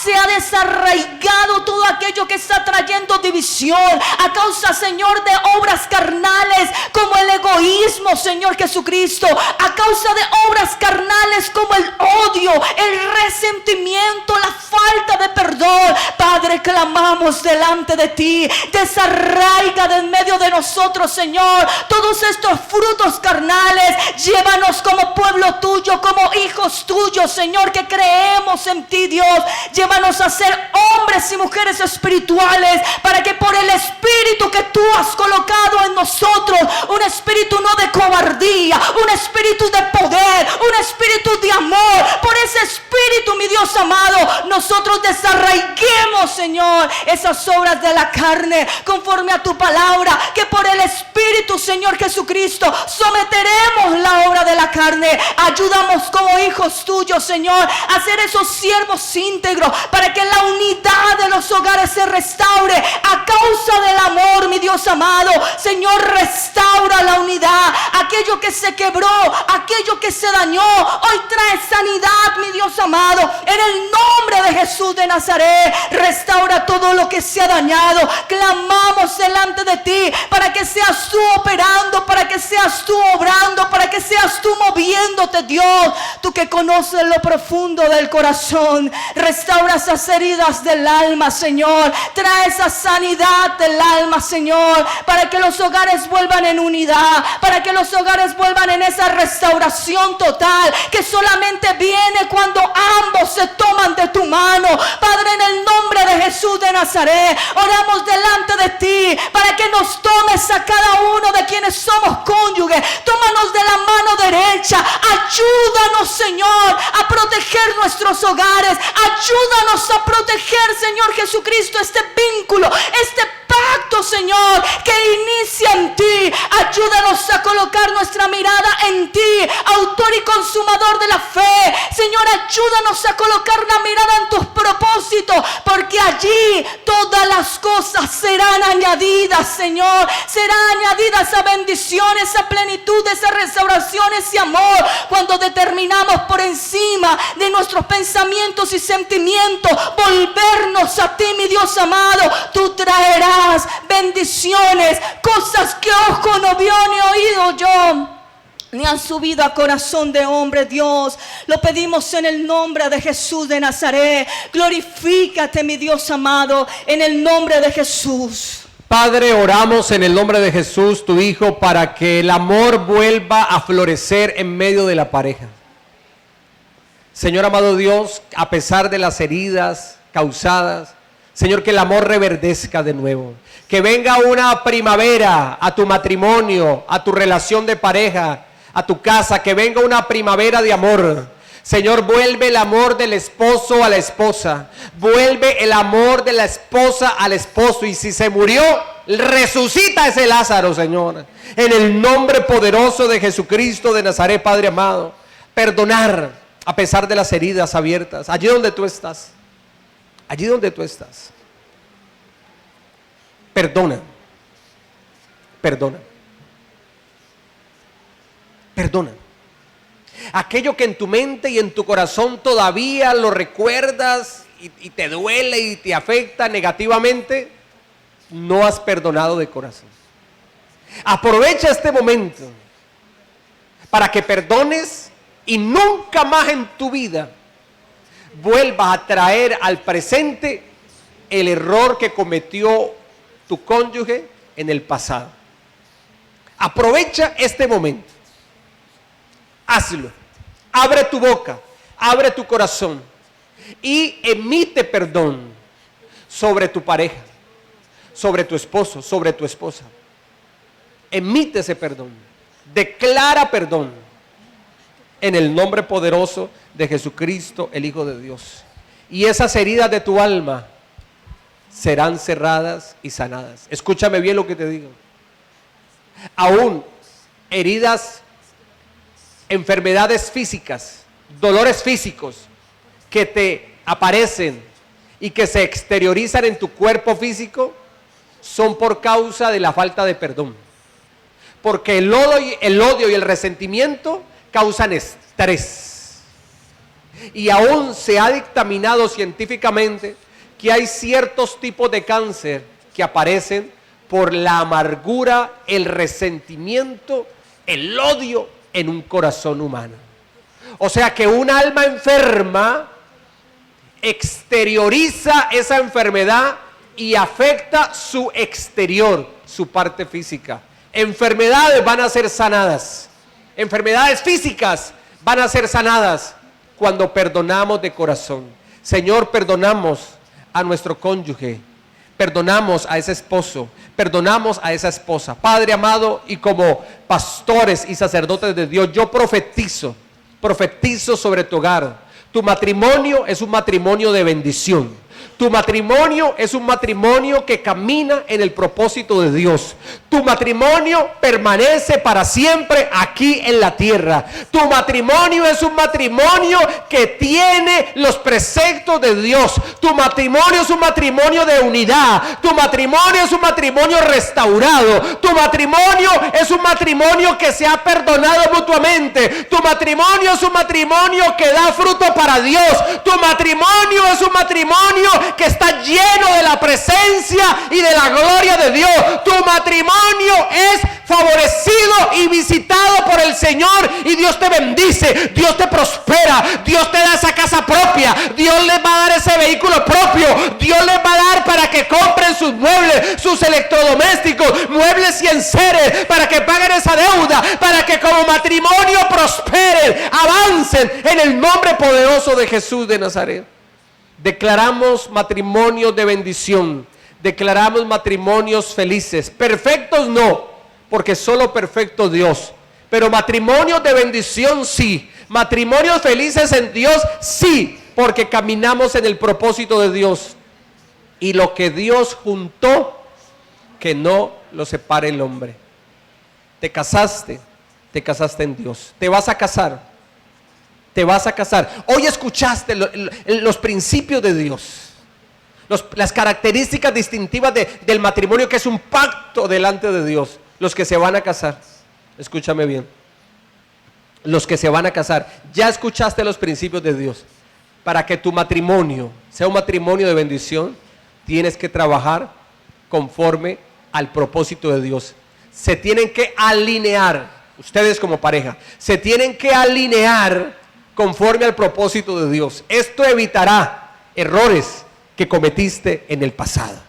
sea desarraigado todo aquello que está trayendo división a causa, Señor, de obras carnales como el egoísmo, Señor Jesucristo, a causa de obras carnales como el odio, el resentimiento, la falta de perdón. Padre, clamamos delante de ti, desarraiga de en medio de nosotros, Señor, todos estos frutos carnales. Llévanos como pueblo tuyo, como hijos tuyos, Señor, que creemos en ti, Dios. Llévanos a ser hombres y mujeres espirituales, para que por el Espíritu que tú has colocado en nosotros, un espíritu no de cobardía, un espíritu de poder, un espíritu de amor, por ese espíritu, mi Dios amado, nosotros desarraiguemos, Señor, esas obras de la carne, conforme a tu palabra, que por el Espíritu, Señor Jesucristo, someteremos la obra de la carne. Ayúdamos como hijos tuyos, Señor, a ser esos siervos íntegros, para que la unidad de los hogares se restaure a causa del amor, mi Dios amado. Señor, restaura la unidad, aquello que se quebró, aquello que se dañó, hoy trae sanidad, mi Dios amado, en el nombre de Jesús de Nazaret. Restaura todo lo que se ha dañado. Clamamos delante de ti, para que seas tú operando, para que seas tú obrando, para que seas tú moviéndote, Dios, tú que conoces lo profundo del corazón. Restaura esas heridas del alma, Señor. Trae esa sanidad del alma, Señor, para que los hogares vuelvan en unidad, para que los hogares vuelvan en esa restauración total, que solamente viene cuando ambos se toman de tu mano. Padre, en el nombre de Jesús de Nazaret, oramos delante de ti, para que nos tomes a cada uno de quienes somos cónyuges. Tómanos de la mano derecha. Ayúdanos, Señor, a proteger nuestros hogares. Ayúdanos a proteger, Señor Jesucristo, este vínculo, este pacto, Señor, que inicia en ti. Ayúdanos a colocar nuestra mirada en ti, autor y consumador de la fe. Señor, ayúdanos a colocar la mirada en tus propósitos, porque allí todas las cosas serán añadidas, Señor. Serán añadidas a bendiciones, a plenitud, esa restauración, ese amor, cuando determinamos por encima de nuestros pensamientos y sentimientos volvernos a ti, mi Dios amado. Tú traerás bendiciones, cosas que ojo no vio ni oído yo, ni han subido a corazón de hombre, Dios. Lo pedimos en el nombre de Jesús de Nazaret. Glorifícate, mi Dios amado, en el nombre de Jesús. Padre, oramos en el nombre de Jesús, tu Hijo, para que el amor vuelva a florecer en medio de la pareja. Señor amado Dios, a pesar de las heridas causadas, Señor, que el amor reverdezca de nuevo. Que venga una primavera a tu matrimonio, a tu relación de pareja, a tu casa. Que venga una primavera de amor. Señor, vuelve el amor del esposo a la esposa. Vuelve el amor de la esposa al esposo. Y si se murió, resucita ese Lázaro, Señor. En el nombre poderoso de Jesucristo de Nazaret, Padre amado. Perdonar a pesar de las heridas abiertas. Allí donde tú estás. Allí donde tú estás. Perdona. Perdona. Perdona. Aquello que en tu mente y en tu corazón todavía lo recuerdas y te duele y te afecta negativamente, no has perdonado de corazón. Aprovecha este momento para que perdones y nunca más en tu vida vuelvas a traer al presente el error que cometió tu cónyuge en el pasado. Aprovecha este momento. Hazlo. Abre tu boca, abre tu corazón y emite perdón sobre tu pareja, sobre tu esposo, sobre tu esposa. Emite ese perdón. Declara perdón en el nombre poderoso de Jesucristo, el Hijo de Dios. Y esas heridas de tu alma serán cerradas y sanadas. Escúchame bien lo que te digo. Aún heridas, enfermedades físicas, dolores físicos que te aparecen y que se exteriorizan en tu cuerpo físico, son por causa de la falta de perdón. Porque el odio y el resentimiento causan estrés. Y aún se ha dictaminado científicamente que hay ciertos tipos de cáncer que aparecen por la amargura, el resentimiento, el odio en un corazón humano. O sea que un alma enferma exterioriza esa enfermedad y afecta su exterior, su parte física. Enfermedades van a ser sanadas. Enfermedades físicas van a ser sanadas cuando perdonamos de corazón. Señor, perdonamos a nuestro cónyuge, perdonamos a ese esposo, perdonamos a esa esposa. Padre amado, y como pastores y sacerdotes de Dios, yo profetizo sobre tu hogar. Tu matrimonio es un matrimonio de bendición. Tu matrimonio es un matrimonio que camina en el propósito de Dios. Tu matrimonio permanece para siempre aquí en la tierra. Tu matrimonio es un matrimonio que tiene los preceptos de Dios. Tu matrimonio es un matrimonio de unidad. Tu matrimonio es un matrimonio restaurado. Tu matrimonio es un matrimonio que se ha perdonado mutuamente. Tu matrimonio es un matrimonio que da fruto para Dios. Tu matrimonio es un matrimonio que está lleno de la presencia y de la gloria de Dios. Tu matrimonio es favorecido y visitado por el Señor, y Dios te bendice, Dios te prospera, Dios te da esa casa propia, Dios les va a dar ese vehículo propio, Dios les va a dar para que compren sus muebles, sus electrodomésticos, muebles y enseres, para que paguen esa deuda, para que como matrimonio prosperen, avancen en el nombre poderoso de Jesús de Nazaret. Declaramos matrimonios de bendición, declaramos matrimonios felices, perfectos no, porque solo perfecto Dios, pero matrimonios de bendición sí, matrimonios felices en Dios sí, porque caminamos en el propósito de Dios, y lo que Dios juntó, que no lo separe el hombre. Te casaste en Dios, te vas a casar. Te vas a casar. Hoy escuchaste los principios de Dios, las características distintivas del matrimonio, que es un pacto delante de Dios. Los que se van a casar, escúchame bien, los que se van a casar, ya escuchaste los principios de Dios. Para que tu matrimonio sea un matrimonio de bendición, tienes que trabajar conforme al propósito de Dios. Se tienen que alinear, ustedes como pareja, se tienen que alinear conforme al propósito de Dios. Esto evitará errores que cometiste en el pasado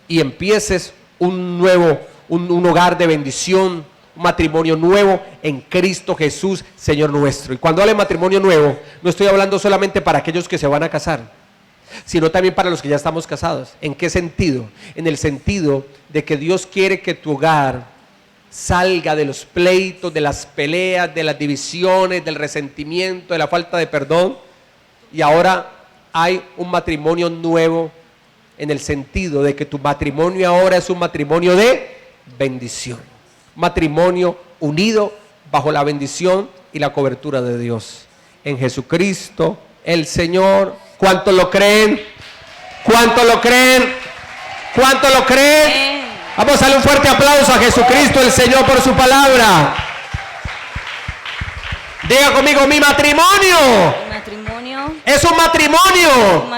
y empieces un hogar de bendición, un matrimonio nuevo en Cristo Jesús, Señor nuestro. Y cuando hablo de matrimonio nuevo, no estoy hablando solamente para aquellos que se van a casar, sino también para los que ya estamos casados. ¿En qué sentido? En el sentido de que Dios quiere que tu hogar salga de los pleitos, de las peleas, de las divisiones, del resentimiento, de la falta de perdón, y ahora hay un matrimonio nuevo, en el sentido de que tu matrimonio ahora es un matrimonio de bendición, matrimonio unido bajo la bendición y la cobertura de Dios en Jesucristo el Señor. ¿Cuántos lo creen? ¿Cuántos lo creen? ¿Cuántos lo creen? Vamos a darle un fuerte aplauso a Jesucristo el Señor por su palabra. Diga conmigo: mi matrimonio es un matrimonio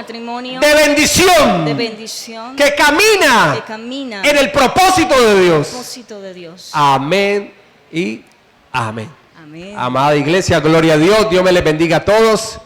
de bendición que camina en el propósito de Dios. Amén y amén. Amada iglesia, gloria a Dios. Dios me les bendiga a todos.